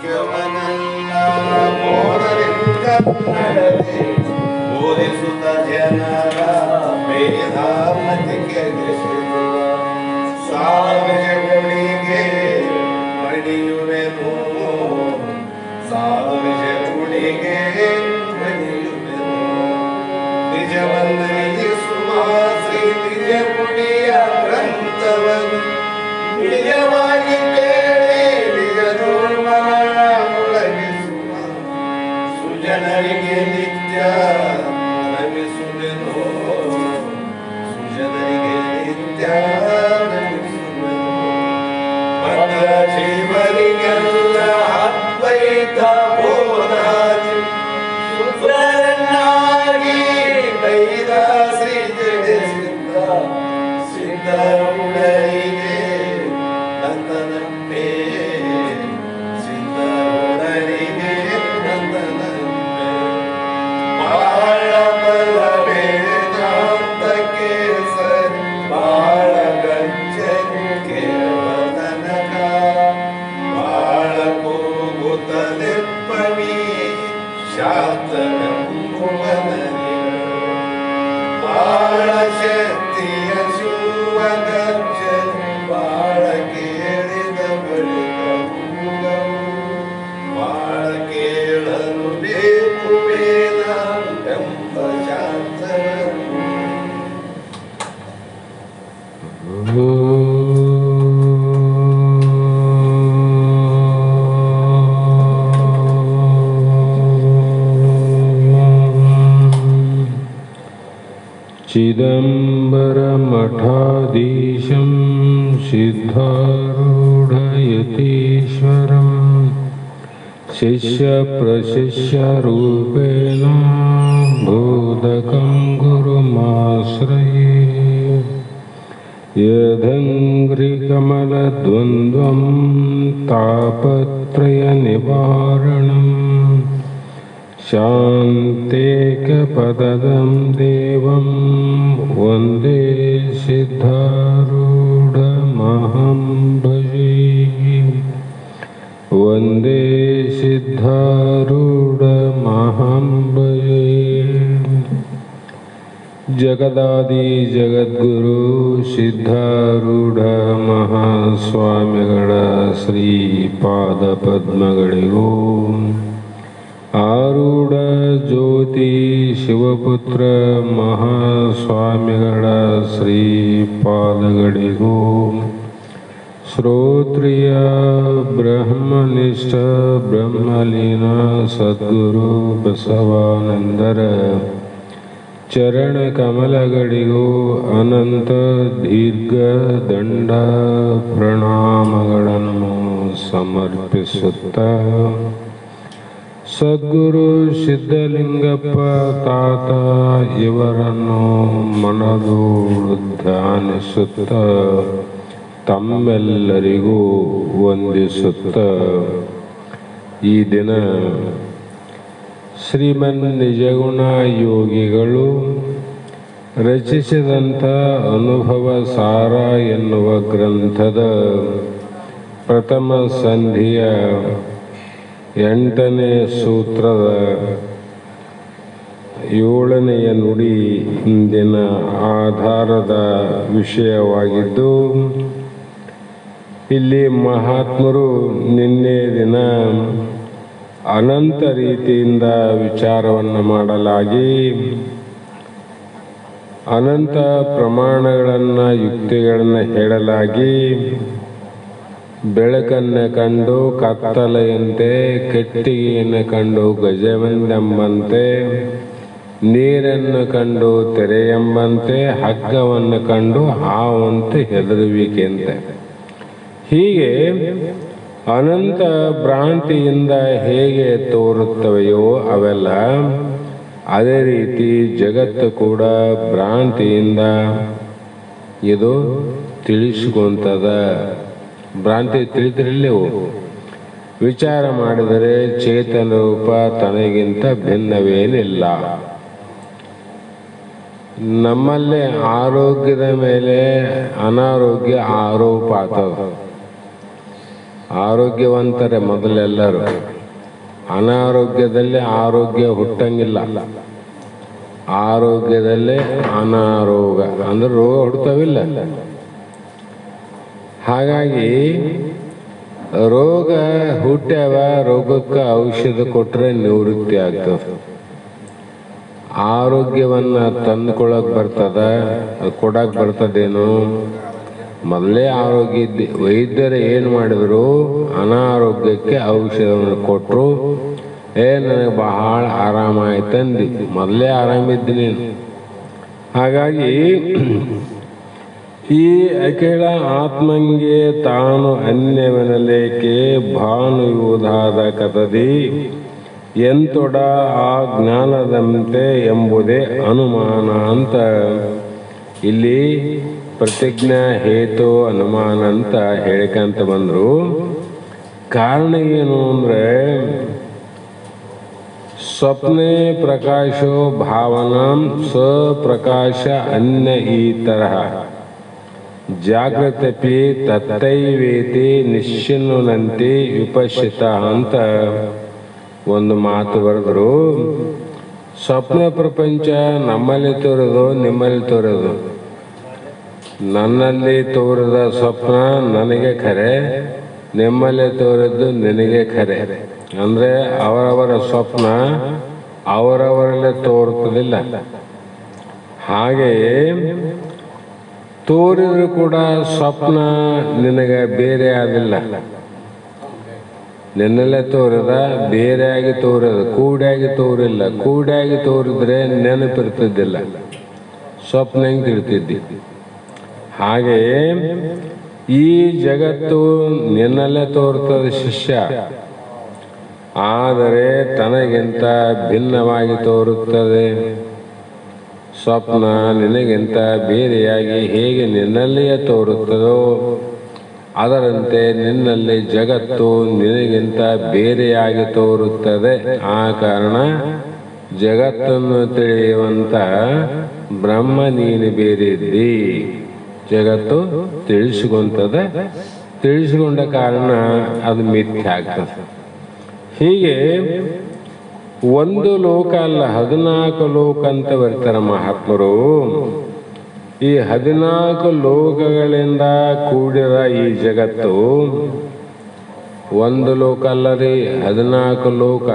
ವಾಕ್ಯವನ್ನೆಲ್ಲ ಬೋಧರಿಂದ ನಡೆಸಿ ಬೋಧಿಸುತ್ತ ಜನರ ಭೇದ ಮತಿಗೆ ಸಾವಿರಗಳಿಗೆ ಮಣಿಯುವೆನು ಸಾವಿರಗಳಿಗೆ ಮಣಿಯುವೆನು ನಿಜವನ್ನರಿಸುವ ಶ್ರೀ ನಿಜ ಪುಡಿಯ ಗ್ರಂಥವನ್ನು ನಿಜವಾಗಿ ಕೇಳಿ ನಿಜ ಧರ್ಮಗಳ ಒಳಗಿಸುವ ಸುಜನರಿಗೆ ನಿತ್ಯ ನಮಿಸುವೆನು ಸುಜನರಿಗೆ ನಿತ್ಯ ನಮಿಸುವೆನು ಮತ ಜೀವರಿಗೆಲ್ಲ ಅದ್ವೈತ ಬೋಧಾದಿ ಸುಂದರನಾಗಿ ಕೈದ ಶ್ರೀ ಜಗಸಿದ್ಧ ಸಿದ್ಧರುಡರಿಗೆ ನಂದನಂಬೆ ಸಿದ್ಧರುಡರಿಗೆ ನಂದನಂಬೆ ಬಾಳ ಬಲ ವೇದಾಂತಕ್ಕೆ ಸರಿ ಬಾಳ ಗಂಜನಿಗೆ ವದನಕ ಬಾಳ ಕೂಗುತ್ತಲೆಪ್ಪವಿ ಶಾಸ್ತ್ರವೆಂಬುವನರಿ ಬಾಳ ಶಕ್ತಿಯ ಶಿವಗರ್ಜನೆ ಬಾಳ ಕೇಳಿದ ಬಳಿಕ ಬಾಳ ಕೇಳಲು ಬೇಕು ವೇದಾಂತೆಂಬ ಶಾಸ್ತ್ರವನ್ನು चिदंबरमठाधीशं सिद्धारूढयतीश्वरं शिष्यप्रशिष्यरूपेण बोधकं गुरुमाश्रये यदङ्घ्रिकमलद्वन्द्वं तापत्रयनिवारणम् शान्तेकपदं देवं वन्दे सिद्धारूढमहं भजे वन्दे सिद्धारूढमहं भजे जगदादि जगद्गुरु सिद्धारूಢ ಮಹಾಸ್ವಾಮಿಗಳ ಶ್ರೀಪಾದಪದ್ಮಗಳಿಗೂ ಆರೂಢ ಜ್ಯೋತಿ ಶಿವಪುತ್ರ ಮಹಾಸ್ವಾಮಿಗಳ ಶ್ರೀಪಾದಗಳಿಗೂ ಶ್ರೋತ್ರಿಯ ಬ್ರಹ್ಮನಿಷ್ಠ ಬ್ರಹ್ಮಲೀನ ಸದ್ಗುರು ಬಸವಾನಂದರ ಚರಣ ಕಮಲಗಳಿಗೂ ಅನಂತ ದೀರ್ಘ ದಂಡ ಪ್ರಣಾಮಗಳನ್ನು ಸಮರ್ಪಿಸುತ್ತ ಸದ್ಗುರು ಸಿದ್ಧಲಿಂಗಪ್ಪ ತಾತ ಇವರನ್ನು ಮನದೋಡು ಧ್ಯಾನಿಸುತ್ತ ತಮ್ಮೆಲ್ಲರಿಗೂ ವಂದಿಸುತ್ತ ಈ ದಿನ ಶ್ರೀಮನ್ ನಿಜಗುಣ ಯೋಗಿಗಳು ರಚಿಸಿದಂಥ ಅನುಭವ ಸಾರ ಎನ್ನುವ ಗ್ರಂಥದ ಪ್ರಥಮ ಸಂಧಿಯ 8ನೇ ಸೂತ್ರದ 7ನೆಯ ನುಡಿ ಇಂದಿನ ಆಧಾರದ ವಿಷಯವಾಗಿದ್ದು, ಇಲ್ಲಿ ಮಹಾತ್ಮರು ನಿನ್ನೆ ದಿನ ಅನಂತ ರೀತಿಯಿಂದ ವಿಚಾರವನ್ನು ಮಾಡಲಾಗಿ ಅನಂತ ಪ್ರಮಾಣಗಳನ್ನು ಯುಕ್ತಿಗಳನ್ನು ಹೇಳಲಾಗಿ ಬೆಳಕನ್ನು ಕಂಡು ಕತ್ತಲೆಯಂತೆ ಕೆಟ್ಟಿಗೆಯನ್ನು ಕಂಡು ಗಜವೆಂದೆಂಬಂತೆ ನೀರನ್ನು ಕಂಡು ತೆರೆಯೆಂಬಂತೆ ಹಗ್ಗವನ್ನು ಕಂಡು ಹಾವಂತೆ ಹೆದರುವಿಕೆಂತೆ ಹೀಗೆ ಅನಂತ ಭ್ರಾಂತಿಯಿಂದ ಹೇಗೆ ತೋರುತ್ತವೆಯೋ ಅವೆಲ್ಲ ಅದೇ ರೀತಿ ಜಗತ್ತು ಕೂಡ ಭ್ರಾಂತಿಯಿಂದ ಇದು ತಿಳಿಸ್ಕೊಂತದ. ಭ್ರಾಂತಿ ತಿಳಿದಿರಲಿವು ವಿಚಾರ ಮಾಡಿದರೆ ಚೇತನ ರೂಪ ತನಗಿಂತ ಭಿನ್ನವೇನಿಲ್ಲ. ನಮ್ಮಲ್ಲೇ ಆರೋಗ್ಯದ ಮೇಲೆ ಅನಾರೋಗ್ಯ ಆರೋಪ ಆಗ್ತದೆ. ಆರೋಗ್ಯವಂತರೇ ಮೊದಲೆಲ್ಲರೂ. ಅನಾರೋಗ್ಯದಲ್ಲಿ ಆರೋಗ್ಯ ಹುಟ್ಟಂಗಿಲ್ಲ, ಆರೋಗ್ಯದಲ್ಲೇ ಅನಾರೋಗ ಅಂದ್ರೆ ರೋಗ ಹುಡ್ತಾವಿಲ್ಲ. ಹಾಗಾಗಿ ರೋಗ ಹುಟ್ಟ್ಯಾವ, ರೋಗಕ್ಕೆ ಔಷಧ ಕೊಟ್ಟರೆ ನಿವೃತ್ತಿ ಆಗ್ತದೆ. ಆರೋಗ್ಯವನ್ನ ತಂದುಕೊಳ್ಳಕ್ ಬರ್ತದ, ಕೊಡಕ್ ಬರ್ತದೇನು? ಮೊದಲೇ ಆರೋಗ್ಯ ಇದ್ದ ವೈದ್ಯರು ಏನು ಮಾಡಿದ್ರು, ಅನಾರೋಗ್ಯಕ್ಕೆ ಔಷಧವನ್ನು ಕೊಟ್ಟರು. ನನಗೆ ಬಹಳ ಆರಾಮಾಯ್ತಂದು, ಮೊದಲೇ ಆರಾಮಿದ್ದು ನೀನು. ಹಾಗಾಗಿ ಈ ಅಖಿಲ ಆತ್ಮಂಗೆ ತಾನು ಅನ್ಯವೆನಲೇಕೆ ಭಾನುಯುವುದಾದ ಕಥದಿ ಎಂತೊಡ ಆ ಜ್ಞಾನದಂತೆ ಎಂಬುದೇ ಅನುಮಾನ ಅಂತ ಇಲ್ಲಿ ಪ್ರತಿಜ್ಞಾ ಹೇತು ಅನುಮಾನ ಅಂತ ಹೇಳ್ಕಂತ ಬಂದರು. ಕಾರಣ ಏನು ಅಂದರೆ ಸ್ವಪ್ನೆ ಪ್ರಕಾಶೋ ಭಾವನಾಂ ಸ್ವಪ್ರಕಾಶ ಅನ್ಯ ಈ ತರಹ ಜಾಗೃತಪಿ ತತ್ತೈವೇತಿ ನಿಶ್ಚಿನ್ನುನಂತಿ ವಿಪಶ್ಚಿತ ಅಂತ ಒಂದು ಮಾತು ಬರೆದ್ರು. ಸ್ವಪ್ನ ಪ್ರಪಂಚ ನಮ್ಮಲ್ಲಿ ತೋರೋದು, ನಿಮ್ಮಲ್ಲಿ ತೋರೋದು. ನನ್ನಲ್ಲಿ ತೋರಿದ ಸ್ವಪ್ನ ನನಗೆ ಖರೆ, ನಿಮ್ಮಲ್ಲಿ ತೋರಿದ್ದು ನಿನಗೆ ಖರೆ. ಅಂದರೆ ಅವರವರ ಸ್ವಪ್ನ ಅವರವರಲ್ಲೇ ತೋರುತ್ತದಿಲ್ಲ. ಹಾಗೆಯೇ ತೋರಿದ್ರು ಕೂಡ ಸ್ವಪ್ನ ನಿನಗೆ ಬೇರೆ ಆಗಿಲ್ಲ. ನಿನ್ನಲ್ಲೇ ತೋರಿದ ಬೇರೆಯಾಗಿ ತೋರಿದ, ಕೂಡಿಯಾಗಿ ತೋರಿಲ್ಲ. ಕೂಡಿಯಾಗಿ ತೋರಿದ್ರೆ ನೆನಪಿರ್ತಿದ್ದಿಲ್ಲ, ಸ್ವಪ್ನ ಹೆಂಗೆ ತಿಳ್ತಿದ್ದಿ. ಹಾಗೆಯೇ ಈ ಜಗತ್ತು ನಿನ್ನಲ್ಲೇ ತೋರ್ತದೆ ಶಿಷ್ಯ, ಆದರೆ ತನಗಿಂತ ಭಿನ್ನವಾಗಿ ತೋರುತ್ತದೆ. ಸ್ವಪ್ನ ನಿನಗಿಂತ ಬೇರೆಯಾಗಿ ಹೇಗೆ ನಿನ್ನಲ್ಲಿಯೇ ತೋರುತ್ತದೋ ಅದರಂತೆ ನಿನ್ನಲ್ಲಿ ಜಗತ್ತು ನಿನಗಿಂತ ಬೇರೆಯಾಗಿ ತೋರುತ್ತದೆ. ಆ ಕಾರಣ ಜಗತ್ತನ್ನು ತಿಳಿಯುವಂತ ಬ್ರಹ್ಮ ನೀನು ಬೇರೆ ಇದ್ದಿ. ಜಗತ್ತು ತಿಳಿಸಿಕೊಂತದೆ, ತಿಳಿಸಿಕೊಂಡ ಕಾರಣ ಅದು ಮಿಥ್ಯೆ ಆಗ್ತದೆ. ಹೀಗೆ ಒಂದು ಲೋಕ ಅಲ್ಲ, 14 ಲೋಕ ಅಂತ ಬರ್ತಾರೆ ಮಹಾತ್ಮರು. ಈ 14 ಲೋಕಗಳಿಂದ ಕೂಡಿದ ಈ ಜಗತ್ತು ಒಂದು ಲೋಕ ಅಲ್ಲ ರೀ, 14 ಲೋಕ.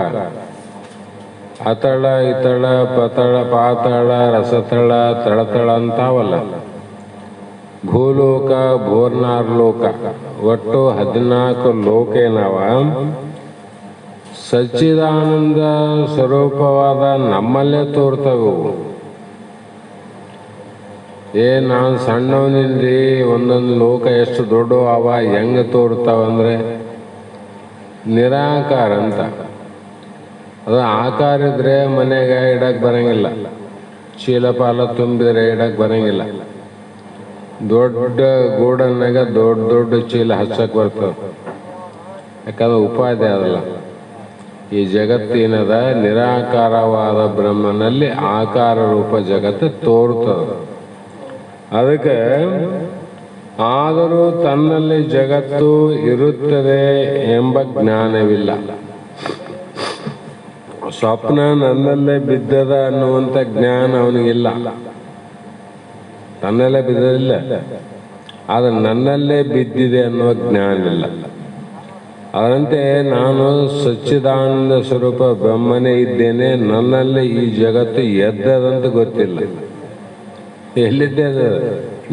ಅತಳ ಇತಳ ಪತಳ ಪಾತಳ ರಸತಳ ತಳತಳ ಅಂತಾವಲ್ಲ, ಭೂಲೋಕ ಭೂರ್ನಾರ್ ಲೋಕ, ಒಟ್ಟು 14 ಲೋಕ ಏನವ. ಸಚ್ಚಿದಾನಂದ ಸ್ವರೂಪವಾದ ನಮ್ಮಲ್ಲೇ ತೋರ್ತವು. ನಾನು ಸಣ್ಣವನಿಂದ ಒಂದೊಂದು ಲೋಕ ಎಷ್ಟು ದೊಡ್ಡ ಅವ, ಹೆಂಗೆ ತೋರ್ತಾವಂದ್ರೆ ನಿರಾಕಾರ ಅಂತ. ಅದು ಆಕಾರ ಇದ್ರೆ ಮನೆಗೆ ಇಡಕ್ಕೆ ಬರಂಗಿಲ್ಲ, ಚೀಲ ಪಾಲ ತುಂಬಿದ್ರೆ ಇಡಕ್ಕೆ ಬರಂಗಿಲ್ಲ. ದೊಡ್ಡ ಗೂಡನ್ನಾಗ ದೊಡ್ಡ ದೊಡ್ಡ ಚೀಲ ಹಚ್ಚಕ್ಕೆ ಬರ್ತವೆ, ಯಾಕಂದ್ರೆ ಉಪಾಧಿ ಅದಲ್ಲ. ಈ ಜಗತ್ತಿನದ ನಿರಾಕಾರವಾದ ಬ್ರಹ್ಮನಲ್ಲಿ ಆಕಾರ ರೂಪ ಜಗತ್ತು ತೋರ್ತದೆ. ಅದಕ್ಕೆ ಆದರೂ ತನ್ನಲ್ಲಿ ಜಗತ್ತು ಇರುತ್ತದೆ ಎಂಬ ಜ್ಞಾನವಿಲ್ಲ. ಸ್ವಪ್ನ ನನ್ನಲ್ಲೇ ಬಿದ್ದದ ಅನ್ನುವಂಥ ಜ್ಞಾನ ಅವನಿಗಿಲ್ಲ. ತನ್ನಲ್ಲೇ ಬಿದ್ದದಿಲ್ಲ, ಆದರೆ ನನ್ನಲ್ಲೇ ಬಿದ್ದಿದೆ ಅನ್ನುವ ಜ್ಞಾನ ಇಲ್ಲ. ಅದರಂತೆ ನಾನು ಸಚ್ಚಿದಾನಂದ ಸ್ವರೂಪ ಬ್ರಹ್ಮನೇ ಇದ್ದೇನೆ, ನನ್ನಲ್ಲಿ ಈ ಜಗತ್ತು ಎದ್ದದಂತ ಗೊತ್ತಿಲ್ಲ. ಎಲ್ಲಿದ್ದೆ ಅದು?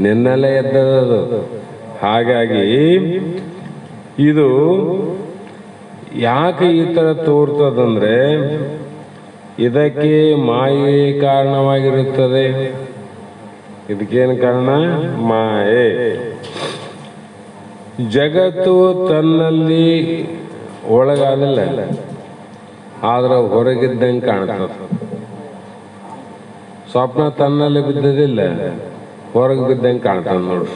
ನಿನ್ನಲ್ಲೇ ಎದ್ದದದು. ಹಾಗಾಗಿ ಇದು ಯಾಕೆ ಈ ಥರ ತೋರ್ತದಂದ್ರೆ ಇದಕ್ಕೆ ಮಾಯೆ ಕಾರಣವಾಗಿರುತ್ತದೆ. ಇದಕ್ಕೇನು ಕಾರಣ? ಮಾಯೆ. ಜಗತ್ತು ತನ್ನಲ್ಲಿ ಒಳಗಾದಿಲ್ಲ, ಆದ್ರೆ ಹೊರಗಿದ್ದಂಗೆ ಕಾಣ್ತದೆ. ಸ್ವಪ್ನ ತನ್ನಲ್ಲಿ ಬಿದ್ದದಿಲ್ಲ, ಹೊರಗೆ ಬಿದ್ದಂಗೆ ಕಾಣ್ತದೆ ನೋಡು.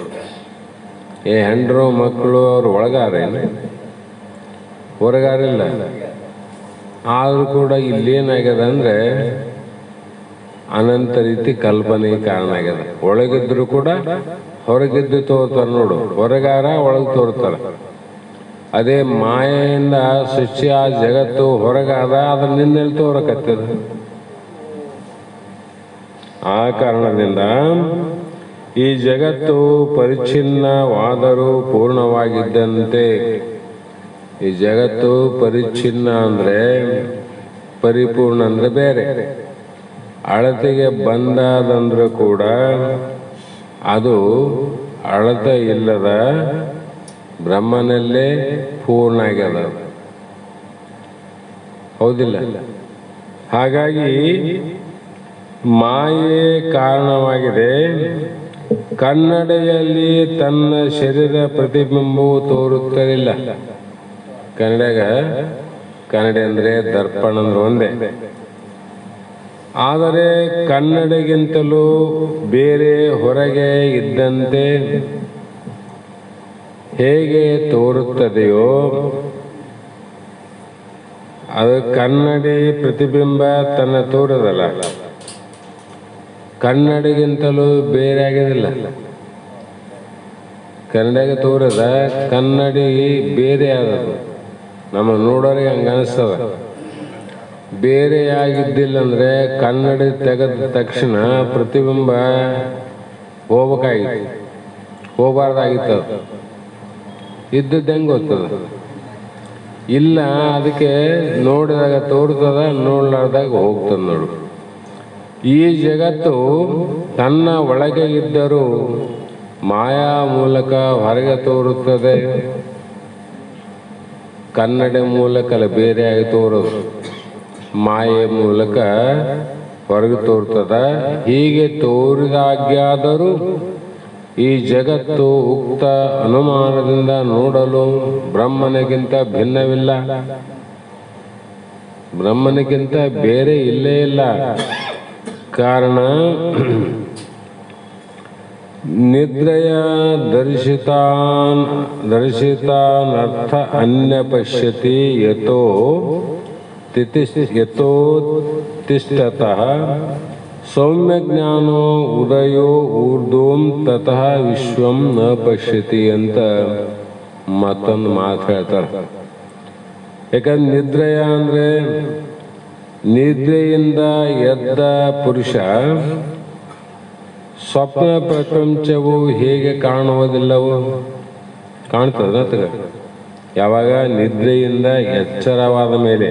ಹೆಂಡ್ರು ಮಕ್ಕಳು ಅವ್ರು ಒಳಗಾರೇನು? ಹೊರಗಾರಿಲ್ಲ. ಆದರೂ ಕೂಡ ಇಲ್ಲೇನಾಗ್ಯದ ಅಂದರೆ ಅನಂತ ರೀತಿ ಕಲ್ಪನೆ ಕಾರಣ ಆಗ್ಯದ. ಒಳಗಿದ್ರು ಕೂಡ ಹೊರಗಿದ್ದು ತೋರ್ತಾರೆ ನೋಡು. ಹೊರಗಾರ ಒಳಗೆ ತೋರ್ತಾರೆ. ಅದೇ ಮಾಯೆಯಿಂದ ಸೃಷ್ಟಿಯ ಜಗತ್ತು ಹೊರಗಾದ ಅದನ್ನ ನಿನ್ನೆಲ್ಲಿ ತೋರಕತ್ತದ. ಆ ಕಾರಣದಿಂದ ಈ ಜಗತ್ತು ಪರಿಚ್ಛಿನ್ನವಾದರೂ ಪೂರ್ಣವಾಗಿದ್ದಂತೆ. ಈ ಜಗತ್ತು ಪರಿಚ್ಛಿನ್ನ ಅಂದ್ರೆ ಪರಿಪೂರ್ಣ ಅಂದ್ರೆ ಬೇರೆ. ಅಳತೆಗೆ ಬಂದದಂದ್ರೂ ಕೂಡ ಅದು ಅಳತೆ ಇಲ್ಲದ ಬ್ರಹ್ಮನಲ್ಲೇ ಪೂರ್ಣ ಆಗ್ಯದ. ಹೌದಿಲ್ಲ? ಹಾಗಾಗಿ ಮಾಯೆ ಕಾರಣವಾಗಿದೆ. ಕನ್ನಡಿಯಲ್ಲಿ ತನ್ನ ಶರೀರ ಪ್ರತಿಬಿಂಬವು ತೋರುತ್ತಲಿಲ್ಲ. ಕನ್ನಡಿ ಅಂದ್ರೆ ದರ್ಪಣ ಅಂದ್ರೆ ಒಂದೇ. ಆದರೆ ಕನ್ನಡಿಗಿಂತಲೂ ಬೇರೆ ಹೊರಗೆ ಇದ್ದಂತೆ ಹೇಗೆ ತೋರುತ್ತದೆಯೋ ಅದು ಕನ್ನಡಿ ಪ್ರತಿಬಿಂಬ ತನ್ನ ತೋರದಲ್ಲ, ಕನ್ನಡಿಗಿಂತಲೂ ಬೇರೆ ಆಗಿದಿಲ್ಲ. ಕನ್ನಡಿಗೆ ತೋರದ ಕನ್ನಡಿ ಬೇರೆ ಆದದು. ನಮ್ಮ ನೋಡೋರಿಗೆ ಹಂಗ ಅನಿಸ್ತದ. ಬೇರೆ ಆಗಿದ್ದಿಲ್ಲ ಅಂದ್ರೆ ಕನ್ನಡಿ ತೆಗೆದ ತಕ್ಷಣ ಪ್ರತಿಬಿಂಬ ಹೋಗ್ಬೇಕಾಗಿತ್ತು, ಹೋಗಬಾರ್ದಾಗಿತ್ತು. ಇದ್ದದ್ದು ಹೆಂಗೆ ಗೊತ್ತದ? ಇಲ್ಲ, ಅದಕ್ಕೆ ನೋಡಿದಾಗ ತೋರ್ತದ, ನೋಡ್ಲಾರ್ದಾಗ ಹೋಗ್ತದ. ನೋಡು, ಈ ಜಗತ್ತು ತನ್ನ ಒಳಗೆ ಇದ್ದರೂ ಮಾಯಾ ಮೂಲಕ ಹೊರಗೆ ತೋರುತ್ತದೆ. ಕನ್ನಡಿ ಮೂಲಕ ಬೇರೆಯಾಗಿ ತೋರೋದು, ಮಾಯೆ ಮೂಲಕ ಹೊರಗೆ ತೋರ್ತದ. ಹೀಗೆ ತೋರಿದಾಗ್ಯಾದರೂ ಈ ಜಗತ್ತು ಉಕ್ತ ಅನುಮಾನದಿಂದ ನೋಡಲು ಬ್ರಹ್ಮನಿಗಿಂತ ಭಿನ್ನವಿಲ್ಲ, ಬ್ರಹ್ಮನಿಗಿಂತ ಬೇರೆ ಇಲ್ಲೇ ಇಲ್ಲ. ಕಾರಣ ನಿದ್ರೆಯ ದರ್ಶಿತಾನರ್ಥ ಅನ್ಯ ಪಶ್ಯತಿ ಯತೋ ತಿಷ್ಠತಃ ಸೌಮ್ಯ ಜ್ಞಾನೋ ಉದಯೋ ಊರ್ಧ್ವಂ ತತಃ ವಿಶ್ವಂ ನ ಪಶ್ಯತಿ ಅಂತ ಮತ್ತೊಂದು ಮಾತು ಹೇಳ್ತಾರೆ. ಯಾಕಂದ್ರೆ ನಿದ್ರೆಯ ಅಂದ್ರೆ ನಿದ್ರೆಯಿಂದ ಎದ್ದ ಪುರುಷ ಸ್ವಪ್ನ ಪ್ರಪಂಚವು ಹೇಗೆ ಕಾಣುವುದಿಲ್ಲವೋ ಕಾಣ್ತದ. ಯಾವಾಗ ನಿದ್ರೆಯಿಂದ ಎಚ್ಚರವಾದ ಮೇಲೆ.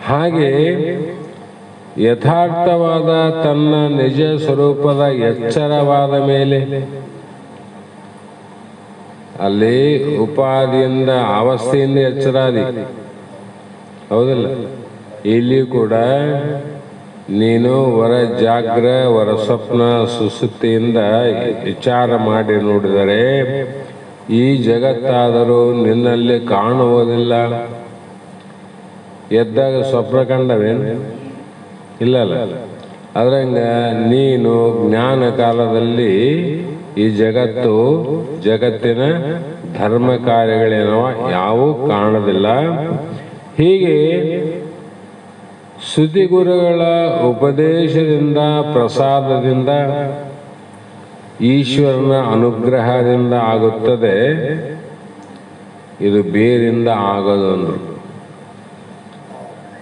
ಹಾಗೆ ಯಥಾರ್ಥವಾದ ತನ್ನ ನಿಜ ಸ್ವರೂಪದ ಎಚ್ಚರವಾದ ಮೇಲೆ ಅಲ್ಲಿ ಉಪಾದಿಯಿಂದ ಅವಸ್ಥೆಯಿಂದ ಎಚ್ಚರಾದಿ. ಹೌದಿಲ್ಲ? ಇಲ್ಲಿ ಕೂಡ ನೀನು ವರ ಜಾಗ್ರ ವರ ಸ್ವಪ್ನ ಸುಸುಪ್ತಿಯಿಂದ ವಿಚಾರ ಮಾಡಿ ನೋಡಿದರೆ ಈ ಜಗತ್ತಾದರೂ ನಿನ್ನಲ್ಲಿ ಕಾಣುವುದಿಲ್ಲ. ಎದ್ದಾಗ ಸ್ವಪ್ನ ಕಂಡವೇನು? ಇಲ್ಲಲ್ಲ. ಅದ್ರಂಗ ನೀನು ಜ್ಞಾನ ಕಾಲದಲ್ಲಿ ಈ ಜಗತ್ತಿನ ಧರ್ಮ ಕಾರ್ಯಗಳೇನವ ಯಾವೂ ಕಾಣೋದಿಲ್ಲ. ಹೀಗೆ ಶ್ರುತಿಗುರುಗಳ ಉಪದೇಶದಿಂದ ಪ್ರಸಾದದಿಂದ ಈಶ್ವರನ ಅನುಗ್ರಹದಿಂದ ಆಗುತ್ತದೆ. ಇದು ಬೇರಿಂದ ಆಗೋದು ಅಂದ್ರು.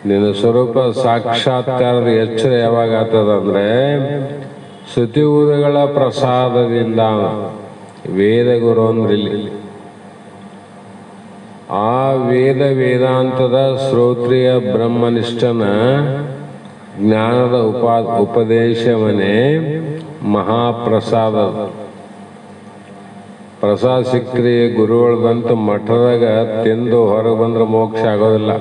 ನಿನ್ನ ಸ್ವರೂಪ ಸಾಕ್ಷಾತ್ಕಾರದ ಎಚ್ಚರ ಯಾವಾಗ ಆಗ್ತದಂದ್ರೆ ಶ್ರುತಿಗುರುಗಳ ಪ್ರಸಾದದಿಂದ. ವೇದ ಗುರು ಅಂದ್ರೆ ಇಲ್ಲಿ ಆ ವೇದಾಂತದ ಶ್ರೋತ್ರಿಯ ಬ್ರಹ್ಮನಿಷ್ಠನ ಜ್ಞಾನದ ಉಪದೇಶವನ್ನೇ ಮಹಾಪ್ರಸಾದ. ಪ್ರಸಾದ ಸಿಕ್ಕ್ರಿ ಗುರುಗಳದಂತೂ ಮಠದಾಗ ತಿಂದು ಹೊರಗೆ ಬಂದ್ರೆ ಮೋಕ್ಷ ಆಗೋದಿಲ್ಲ.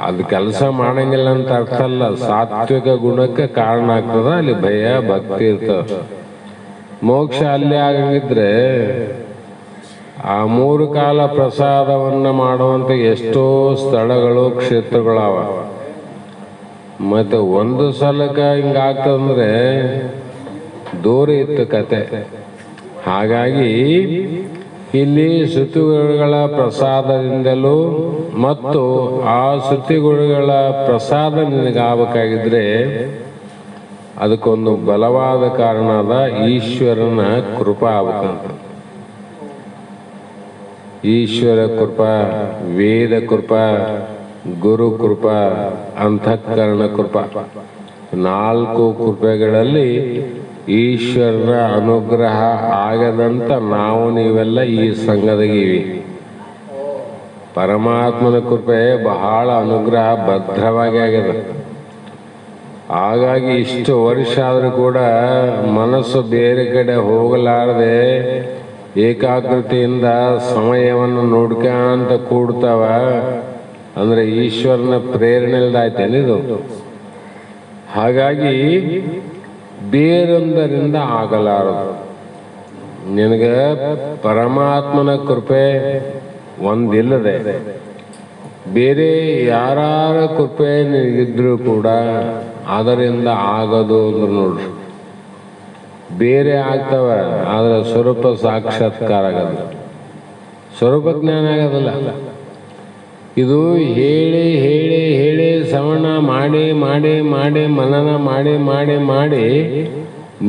ಅದು ಕೆಲಸ ಮಾಡಂಗಿಲ್ಲ ಅಂತ ಅರ್ಥ ಅಲ್ಲ. ಸಾತ್ವಿಕ ಗುಣಕ್ಕೆ ಕಾರಣ ಆಗ್ತದ. ಅಲ್ಲಿ ಭಯ ಭಕ್ತಿ ಇರ್ತದ. ಮೋಕ್ಷ ಅಲ್ಲೇ ಆಗಂಗಿದ್ರೆ ಆ 3 ಕಾಲ ಪ್ರಸಾದವನ್ನ ಮಾಡುವಂತ ಎಷ್ಟೋ ಸ್ಥಳಗಳು ಕ್ಷೇತ್ರಗಳವ. ಮತ್ತೆ ಒಂದು ಸಲಕ ಹಿಂಗಾಗ್ತದಂದ್ರೆ ದೂರ ಇತ್ತು ಕತೆ. ಹಾಗಾಗಿ ಇಲ್ಲಿ ಶ್ರುತಿಗುರುಗಳ ಪ್ರಸಾದದಿಂದಲೂ ಮತ್ತು ಆ ಶ್ರುತಿಗುರುಗಳ ಪ್ರಸಾದ ನಿನಗಾಗಬೇಕಾಗಿದ್ರೆ ಅದಕ್ಕೊಂದು ಬಲವಾದ ಕಾರಣ ಅದ. ಈಶ್ವರನ ಕೃಪಾ ಆಗ್ಬೇಕಂತ. ಈಶ್ವರ ಕೃಪಾ, ವೇದ ಕೃಪಾ, ಗುರು ಕೃಪಾ, ಅಂತಃಕರಣ ಕೃಪಾ. 4 ಕೃಪೆಗಳಲ್ಲಿ ಈಶ್ವರನ ಅನುಗ್ರಹ ಆಗದಂತ ನಾವು ನೀವೆಲ್ಲ ಈ ಸಂಘದಾಗಿವಿ. ಪರಮಾತ್ಮನ ಕೃಪೆ ಬಹಳ ಅನುಗ್ರಹ ಭದ್ರವಾಗಿ ಆಗ್ಯದ. ಹಾಗಾಗಿ ಇಷ್ಟು ವರ್ಷ ಆದರೂ ಕೂಡ ಮನಸ್ಸು ಬೇರೆ ಕಡೆ ಹೋಗಲಾರದೆ ಏಕಾಗ್ರತೆಯಿಂದ ಸಮಯವನ್ನು ನೋಡ್ಕೊಂತ ಕೂಡ್ತಾವ. ಅಂದ್ರೆ ಈಶ್ವರನ ಪ್ರೇರಣೆಲ್ದಾಯ್ತೇನಿದು. ಹಾಗಾಗಿ ಬೇರೊಂದರಿಂದ ಆಗಲಾರದು. ನಿನಗೆ ಪರಮಾತ್ಮನ ಕೃಪೆ ಒಂದಿಲ್ಲದೆ ಬೇರೆ ಯಾರ ಕೃಪೆ ನಿನಗಿದ್ರೂ ಕೂಡ ಅದರಿಂದ ಆಗೋದು ಅಂದ್ರೆ ನೋಡ್ರಿ, ಬೇರೆ ಆಗ್ತವ, ಆದ್ರೆ ಸ್ವರೂಪ ಸಾಕ್ಷಾತ್ಕಾರ ಆಗೋದಿಲ್ಲ, ಸ್ವರೂಪ ಜ್ಞಾನ ಆಗೋದಿಲ್ಲ. ಇದು ಹೇಳಿ ಹೇಳಿ ಹೇಳಿ ಶ್ರವಣ ಮಾಡಿ ಮಾಡಿ ಮಾಡಿ ಮನನ ಮಾಡಿ ಮಾಡಿ ಮಾಡಿ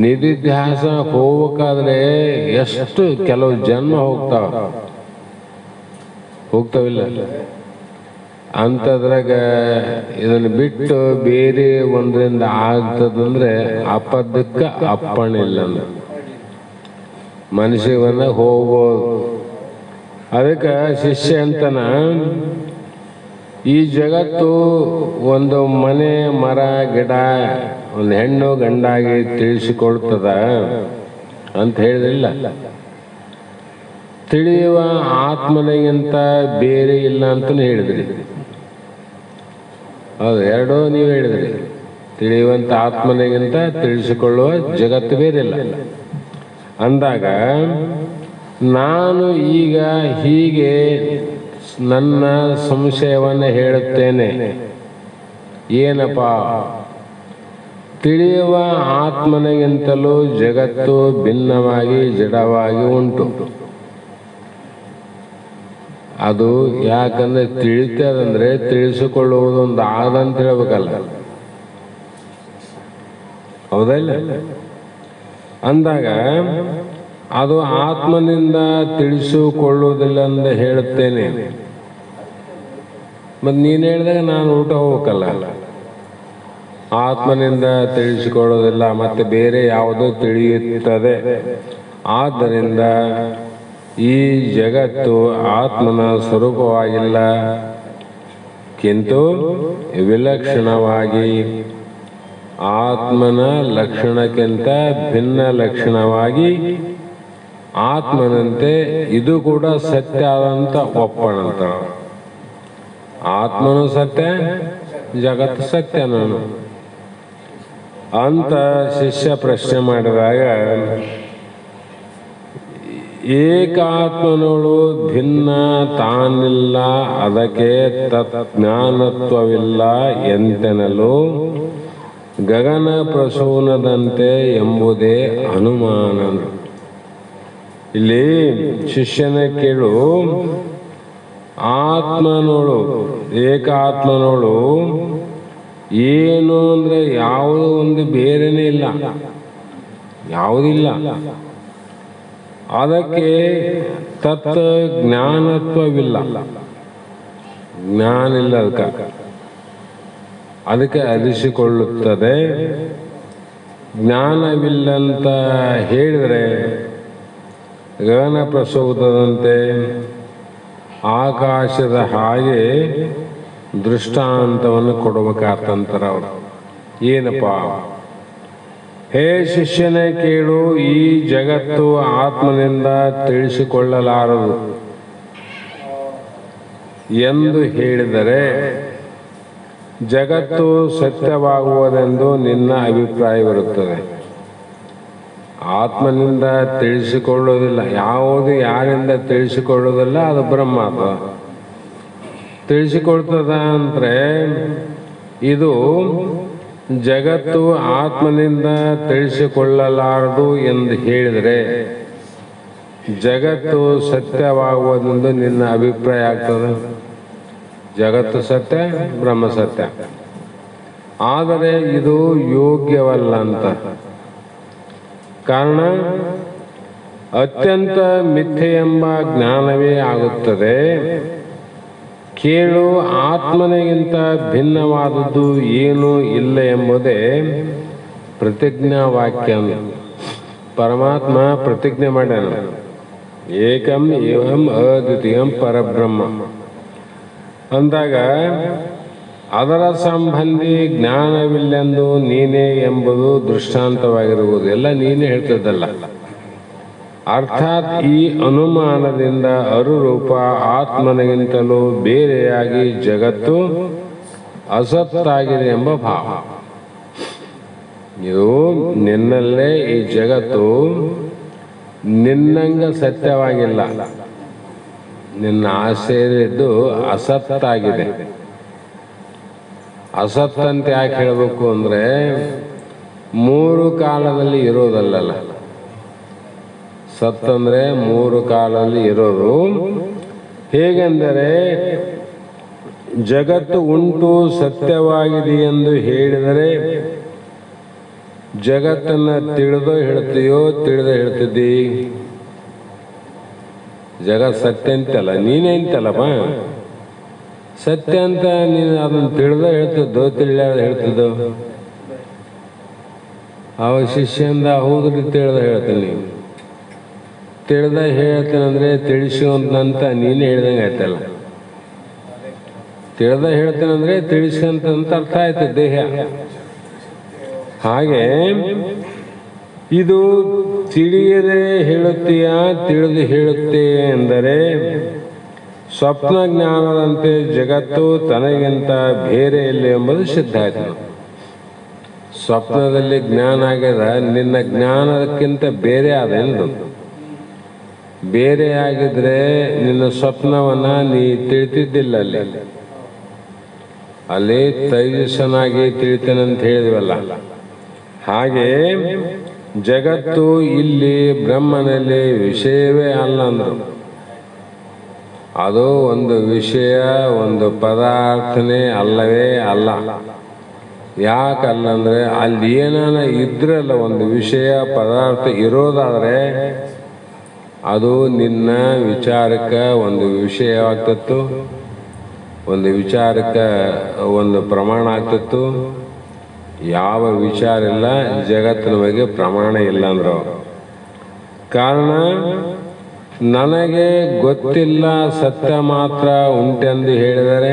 ನಿಧಿಧ್ಯಾಸ ಹೋಗ್ಬೇಕಾದ್ರೆ ಎಷ್ಟು ಕೆಲವು ಜನ್ಮ ಹೋಗ್ತಾವಿಲ್ಲ. ಅಂಥದ್ರಾಗ ಇದನ್ನು ಬಿಟ್ಟು ಬೇರೆ ಒಂದರಿಂದ ಆಗ್ತದಂದ್ರೆ ಅಪದಕ್ಕ ಅಪ್ಪಣಿಲ್ಲ, ಮನುಷ್ಯನ ಹೋಗ್ಬೋದು. ಅದಕ್ಕೆ ಶಿಷ್ಯ ಅಂತನ ಈ ಜಗತ್ತು ಒಂದು ಮನೆ, ಮರ, ಗಿಡ, ಒಂದು ಹೆಣ್ಣು ಗಂಡಾಗಿ ತಿಳಿಸಿಕೊಳ್ತದ ಅಂತ ಹೇಳಿದ್ರಿಲ್ಲ. ತಿಳಿಯುವ ಆತ್ಮನಿಗಿಂತ ಬೇರೆ ಇಲ್ಲ ಅಂತಲೂ ಹೇಳಿದ್ರಿ. ಹೌದು, ಎರಡೂ ನೀವು ಹೇಳಿದ್ರಿ. ತಿಳಿಯುವಂಥ ಆತ್ಮನಿಗಿಂತ ತಿಳಿಸಿಕೊಳ್ಳುವ ಜಗತ್ತು ಬೇರಿಲ್ಲ ಅಂದಾಗ, ನಾನು ಈಗ ಹೀಗೆ ನನ್ನ ಸಂಶಯವನ್ನು ಹೇಳುತ್ತೇನೆ. ಏನಪ್ಪ? ತಿಳಿಯುವ ಆತ್ಮನಿಗಿಂತಲೂ ಜಗತ್ತು ಭಿನ್ನವಾಗಿ ಜಡವಾಗಿ ಉಂಟು. ಅದು ಯಾಕಂದ್ರೆ ತಿಳಿತದಂದ್ರೆ ತಿಳಿಸಿಕೊಳ್ಳುವುದು ಒಂದು ಆದಂತ ಹೇಳ್ಬೇಕಲ್ಲ, ಹೌದಲ್ಲ? ಅಂದಾಗ ಅದು ಆತ್ಮನಿಂದ ತಿಳಿಸಿಕೊಳ್ಳುವುದಿಲ್ಲ ಅಂತ ಹೇಳುತ್ತೇನೆ. ಮತ್ತು ನೀನು ಹೇಳಿದಾಗ ನಾನು ಊಟ ಹೋಗ್ಬೇಕಲ್ಲ. ಆತ್ಮನಿಂದ ತಿಳಿಸಿಕೊಳ್ಳೋದಿಲ್ಲ, ಮತ್ತೆ ಬೇರೆ ಯಾವುದೋ ತಿಳಿಯುತ್ತದೆ. ಆದ್ದರಿಂದ ಈ ಜಗತ್ತು ಆತ್ಮನ ಸ್ವರೂಪವಾಗಿಲ್ಲ, ಕಿಂತು ವಿಲಕ್ಷಣವಾಗಿ ಆತ್ಮನ ಲಕ್ಷಣಕ್ಕಿಂತ ಭಿನ್ನ ಲಕ್ಷಣವಾಗಿ ಆತ್ಮನಂತೆ ಇದು ಕೂಡ ಸತ್ಯ ಆದಂತ ಒಪ್ಪಣಂತ. ಆತ್ಮನು ಸತ್ಯ, ಜಗತ್ತು ಸತ್ಯ ನಾನು ಅಂತ ಶಿಷ್ಯ ಪ್ರಶ್ನೆ ಮಾಡಿದಾಗ, ಏಕಾತ್ಮನೋಳು ಭಿನ್ನ ತಾನಿಲ್ಲ, ಅದಕ್ಕೆ ತಜ್ಞಾನತ್ವವಿಲ್ಲ ಎಂತೆನಲು ಗಗನ ಪ್ರಸೂನದಂತೆ ಎಂಬುದೇ ಅನುಮಾನ. ಇಲ್ಲಿ ಶಿಷ್ಯನ ಕೇಳು, ಆತ್ಮನೋಳು, ಏಕಾತ್ಮನೋಳು ಏನು ಅಂದ್ರೆ ಯಾವುದೋ ಒಂದು ಬೇರೆನೇ ಇಲ್ಲ, ಯಾವುದಿಲ್ಲ. ಅದಕ್ಕೆ ತತ್ ಜ್ಞಾನತ್ವವಿಲ್ಲ, ಜ್ಞಾನ ಇಲ್ಲ. ಅದಕ್ಕೆ ಅರಿಸಿಕೊಳ್ಳುತ್ತದೆ. ಜ್ಞಾನವಿಲ್ಲಂತ ಹೇಳಿದರೆ ಗಗನ ಪ್ರಸೂತದಂತೆ ಆಕಾಶದ ಹಾಗೆ ದೃಷ್ಟಾಂತವನ್ನು ಕೊಡಬೇಕಾತಂತರ ಅವರು. ಏನಪ್ಪ? ಹೇ ಶಿಷ್ಯನೇ ಕೇಳು, ಈ ಜಗತ್ತು ಆತ್ಮನಿಂದ ತಿಳಿಸಿಕೊಳ್ಳಲಾರದು ಎಂದು ಹೇಳಿದರೆ ಜಗತ್ತು ಸತ್ಯವಾಗುವುದೆಂದು ನಿನ್ನ ಅಭಿಪ್ರಾಯವಿರುತ್ತದೆ. ಆತ್ಮನಿಂದ ತಿಳಿಸಿಕೊಳ್ಳುವುದಿಲ್ಲ, ಯಾವುದು ಯಾರಿಂದ ತಿಳಿಸಿಕೊಳ್ಳುವುದಿಲ್ಲ, ಅದು ಬ್ರಹ್ಮಾತ್ಮ ತಿಳಿಸಿಕೊಳ್ತದ. ಅಂದರೆ ಇದು ಜಗತ್ತು ಆತ್ಮನಿಂದ ತಿಳಿಸಿಕೊಳ್ಳಲಾರದು ಎಂದು ಹೇಳಿದರೆ ಜಗತ್ತು ಸತ್ಯವಾಗುವುದೆಂದು ನಿನ್ನ ಅಭಿಪ್ರಾಯ ಆಗ್ತದೆ. ಜಗತ್ತು ಸತ್ಯ, ಬ್ರಹ್ಮ ಸತ್ಯ, ಆದರೆ ಇದು ಯೋಗ್ಯವಲ್ಲ ಅಂತ. ಕಾರಣ ಅತ್ಯಂತ ಮಿಥ್ಯೆ ಎಂಬ ಜ್ಞಾನವೇ ಆಗುತ್ತದೆ. ಕೇಳು, ಆತ್ಮನಿಗಿಂತ ಭಿನ್ನವಾದದ್ದು ಏನೂ ಇಲ್ಲ ಎಂಬುದೇ ಪ್ರತಿಜ್ಞಾ ವಾಕ್ಯ. ಪರಮಾತ್ಮ ಪ್ರತಿಜ್ಞೆ ಮಾಡ್ಯಾನ, ಏಕಂ ಏವಂ ಅದ್ವಿತೀಯಂ ಪರಬ್ರಹ್ಮ ಅಂದಾಗ ಅದರ ಸಂಬಂಧಿ ಜ್ಞಾನವಿಲ್ಲೆಂದು ನೀನೇ ಎಂಬುದು ದೃಷ್ಟಾಂತವಾಗಿರುವುದು. ಎಲ್ಲ ನೀನೇ ಹೇಳ್ತಿದ್ದಲ್ಲ. ಅರ್ಥಾತ್ ಈ ಅನುಮಾನದಿಂದ ಅರುರೂಪ ಆತ್ಮನಿಗಿಂತಲೂ ಬೇರೆಯಾಗಿ ಜಗತ್ತು ಅಸತ್ತಾಗಿದೆ ಎಂಬ ಭಾವ. ಇದು ನಿನ್ನಲ್ಲೇ ಈ ಜಗತ್ತು ನಿನ್ನಂಗ ಸತ್ಯವಾಗಿಲ್ಲ, ನಿನ್ನ ಆಸೆಯಿದ್ದು ಅಸತ್ತಾಗಿದೆ. ಅಸತ್ತಂತ ಯಾಕೆ ಹೇಳಬೇಕು ಅಂದ್ರೆ, ಮೂರು ಕಾಲದಲ್ಲಿ ಇರೋದಲ್ಲ. ಸತ್ತಂದ್ರೆ ಮೂರು ಕಾಲದಲ್ಲಿ ಇರೋದು. ಹೇಗೆಂದರೆ, ಜಗತ್ತು ಉಂಟು ಸತ್ಯವಾಗಿದೆ ಎಂದು ಹೇಳಿದರೆ ಜಗತ್ತನ್ನ ತಿಳಿದೋ ಹೇಳ್ತೀಯೋ ತಿಳಿದ ಹೇಳ್ತಿದ್ದಿ. ಜಗತ್ ಸತ್ಯ ಅಂತಲ್ಲ, ನೀನೇ ಅಂತಲ್ಲಪ್ಪ. ಸತ್ಯ ಅಂತ ನೀನು ಅದನ್ನು ತಿಳಿದ ಹೇಳ್ತಿದ್ದೋ ತಿಳಿಯಾದ ಹೇಳ್ತಿದ್ದೋ? ಅವ ಶಿಷ್ಯಂದ ಹೌದ್ರಿ ತಿಳಿದ ಹೇಳ್ತೀನಿ. ತಿಳಿದ ಹೇಳ್ತೇನೆಂದ್ರೆ ತಿಳಿಸುವಂತ ನೀನೇ ಹೇಳ್ದಂಗೆ ಆಯ್ತಲ್ಲ. ತಿಳಿದ ಹೇಳ್ತೇನೆಂದ್ರೆ ತಿಳಿಸಂತ ಅರ್ಥ ಆಯ್ತು ದೇಹ. ಹಾಗೆ ಇದು ತಿಳಿಯದೆ ಹೇಳುತ್ತೀಯ, ತಿಳಿದು ಹೇಳುತ್ತೇವೆ ಎಂದರೆ ಸ್ವಪ್ನ ಜ್ಞಾನದಂತೆ ಜಗತ್ತು ತನಗಿಂತ ಬೇರೆ ಇಲ್ಲ ಎಂಬುದು ಸಿದ್ಧ ಆಯ್ತು. ಸ್ವಪ್ನದಲ್ಲಿ ಜ್ಞಾನ ಆಗ್ಯದ, ನಿನ್ನ ಜ್ಞಾನಕ್ಕಿಂತ ಬೇರೆ ಆದೇನು? ಬೇರೆ ಆಗಿದ್ರೆ ನಿನ್ನ ಸ್ವಪ್ನವನ್ನ ನೀ ತಿಳಿತಿದ್ದಿಲ್ಲ. ಅಲ್ಲಿ ತೈಜಸ್ಸನಾಗಿ ತಿಳಿತೇನಂತ ಹೇಳಿದ್ವಲ್ಲ. ಹಾಗೆ ಜಗತ್ತು ಇಲ್ಲಿ ಬ್ರಹ್ಮನಲ್ಲಿ ವಿಷಯವೇ ಅಲ್ಲ ಅಂದ್ರು. ಅದು ಒಂದು ವಿಷಯ, ಒಂದು ಪದಾರ್ಥನೇ ಅಲ್ಲವೇ ಅಲ್ಲ. ಯಾಕಲ್ಲಂದ್ರೆ ಅಲ್ಲಿ ಏನಾನ ಇದ್ರಲ್ಲ ಒಂದು ವಿಷಯ ಪದಾರ್ಥ ಇರೋದಾದ್ರೆ ಅದು ನಿನ್ನ ವಿಚಾರಕ್ಕೆ ಒಂದು ವಿಷಯವಾಗ್ತಿತ್ತು, ಒಂದು ವಿಚಾರಕ್ಕೆ ಒಂದು ಪ್ರಮಾಣ ಆಗ್ತಿತ್ತು. ಯಾವ ವಿಚಾರ ಇಲ್ಲ, ಜಗತ್ತಿನ ಬಗ್ಗೆ ಪ್ರಮಾಣ ಇಲ್ಲ ಅಂದ್ರು. ಕಾರಣ ನನಗೆ ಗೊತ್ತಿಲ್ಲ, ಸತ್ಯ ಮಾತ್ರ ಉಂಟೆಂದು ಹೇಳಿದರೆ,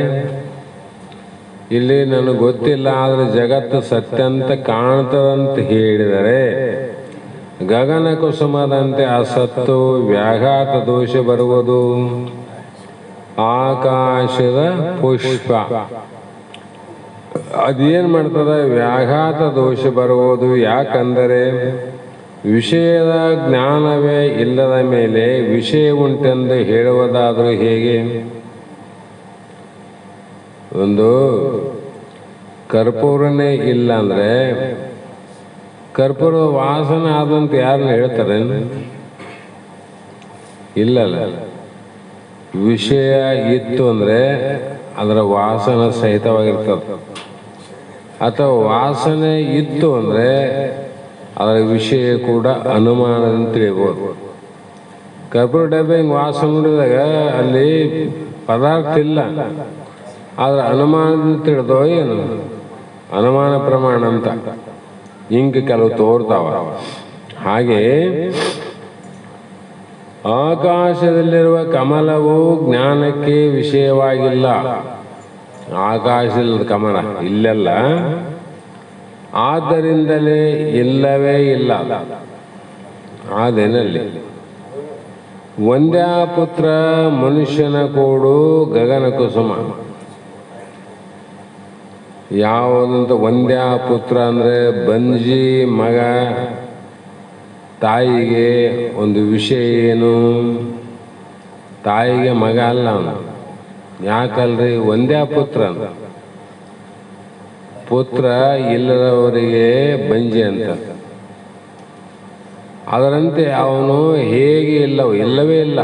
ಇಲ್ಲಿ ನನಗೆ ಗೊತ್ತಿಲ್ಲ ಆದ್ರೆ ಜಗತ್ತು ಸತ್ಯ ಅಂತ ಕಾಣ್ತದಂತ ಹೇಳಿದರೆ, ಗಗನ ಕುಸುಮದಂತೆ ಅಸತ್ತು ವ್ಯಾಘಾತ ದೋಷ ಬರುವುದು. ಆಕಾಶದ ಪುಷ್ಪ ಅದೇನ್ ಮಾಡ್ತದ? ವ್ಯಾಘಾತ ದೋಷ ಬರುವುದು. ಯಾಕಂದರೆ ವಿಷಯದ ಜ್ಞಾನವೇ ಇಲ್ಲದ ಮೇಲೆ ವಿಷಯ ಉಂಟೆಂದು ಹೇಳುವುದಾದರೂ ಹೇಗೆ? ಒಂದು ಕರ್ಪೂರನೇ ಇಲ್ಲ ಅಂದ್ರೆ ಕರ್ಪೂರದ ವಾಸನೆ ಆದಂತ ಯಾರನ್ನ ಹೇಳ್ತಾರೆ? ಇಲ್ಲಲ್ಲ. ವಿಷಯ ಇತ್ತು ಅಂದ್ರೆ ಅದರ ವಾಸನೆ ಸಹಿತವಾಗಿರ್ತದೆ. ಅಥವಾ ವಾಸನೆ ಇತ್ತು ಅಂದ್ರೆ ಅದರ ವಿಷಯ ಕೂಡ ಅನುಮಾನದಿಂದ ತಿಳಿಬೋದು. ಕರ್ಪೂರ ಡಬ್ಬೆ ಹಿಂಗೆ ವಾಸನೆ ನೋಡಿದಾಗ ಅಲ್ಲಿ ಪದಾರ್ಥ ಇಲ್ಲ, ಆದ್ರೆ ಅನುಮಾನದಿಂದ ತಿಳಿದೋ ಏನು? ಅನುಮಾನ ಪ್ರಮಾಣ ಅಂತ ಹಿಂಗೆ ಕೆಲವು ತೋರ್ತಾವ. ಹಾಗೆ ಆಕಾಶದಲ್ಲಿರುವ ಕಮಲವು ಜ್ಞಾನಕ್ಕೆ ವಿಷಯವಾಗಿಲ್ಲ. ಆಕಾಶದ ಕಮಲ ಇಲ್ಲೆಲ್ಲ, ಆದ್ದರಿಂದಲೇ ಇಲ್ಲವೇ ಇಲ್ಲ. ಆದೇನಲ್ಲಿ ವಂದ್ಯಾಪುತ್ರ ಮನುಷ್ಯನ ಕೋಡು ಗಗನ ಕುಸುಮ. ಯಾವುದಂತ ವಂದ್ಯಾಪುತ್ರ ಅಂದ್ರೆ ಬಂಜಿ ಮಗ. ತಾಯಿಗೆ ಒಂದು ವಿಷಯ ಏನು? ತಾಯಿಗೆ ಮಗ ಅಲ್ಲ ಅವನು. ಯಾಕಲ್ರಿ? ವಂದ್ಯಾಪುತ್ರ ಅಂತ. ಪುತ್ರ ಇಲ್ಲದವರಿಗೆ ಬಂಜಿ ಅಂತ. ಅದರಂತೆ ಅವನು ಹೇಗೆ ಇಲ್ಲವೇ ಇಲ್ಲ.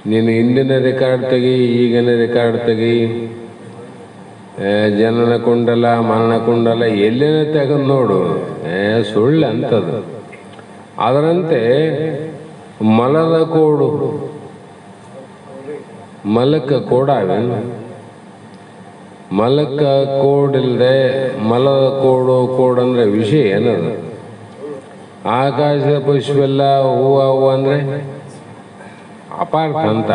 ನೀನು ಹಿಂದಿನ ರೆಕಾರ್ಡ್ ತೆಗಿ, ಈಗಿನ ರೆಕಾರ್ಡ್ ತೆಗಿ, ಜನನ ಕುಂಡಲ ಮರಣ ಕುಂಡಲ ಎಲ್ಲಿನ ತೆಗೆದು ನೋಡು, ಸುಳ್ಳು ಅಂತದು. ಅದರಂತೆ ಮಲದ ಕೋಡು, ಮಲಕ್ಕ ಕೋಡಾವೇನು? ಮಲಕ್ಕ ಕೋಡಿಲ್ಲದೆ ಮಲದ ಕೋಡಂದ್ರೆ ವಿಷಯ ಏನದು? ಆಕಾಶದ ಪುಷ್ಪೆಲ್ಲ ಹೂವು ಅಂದರೆ ಅಪಾರ್ಥ ಅಂತ.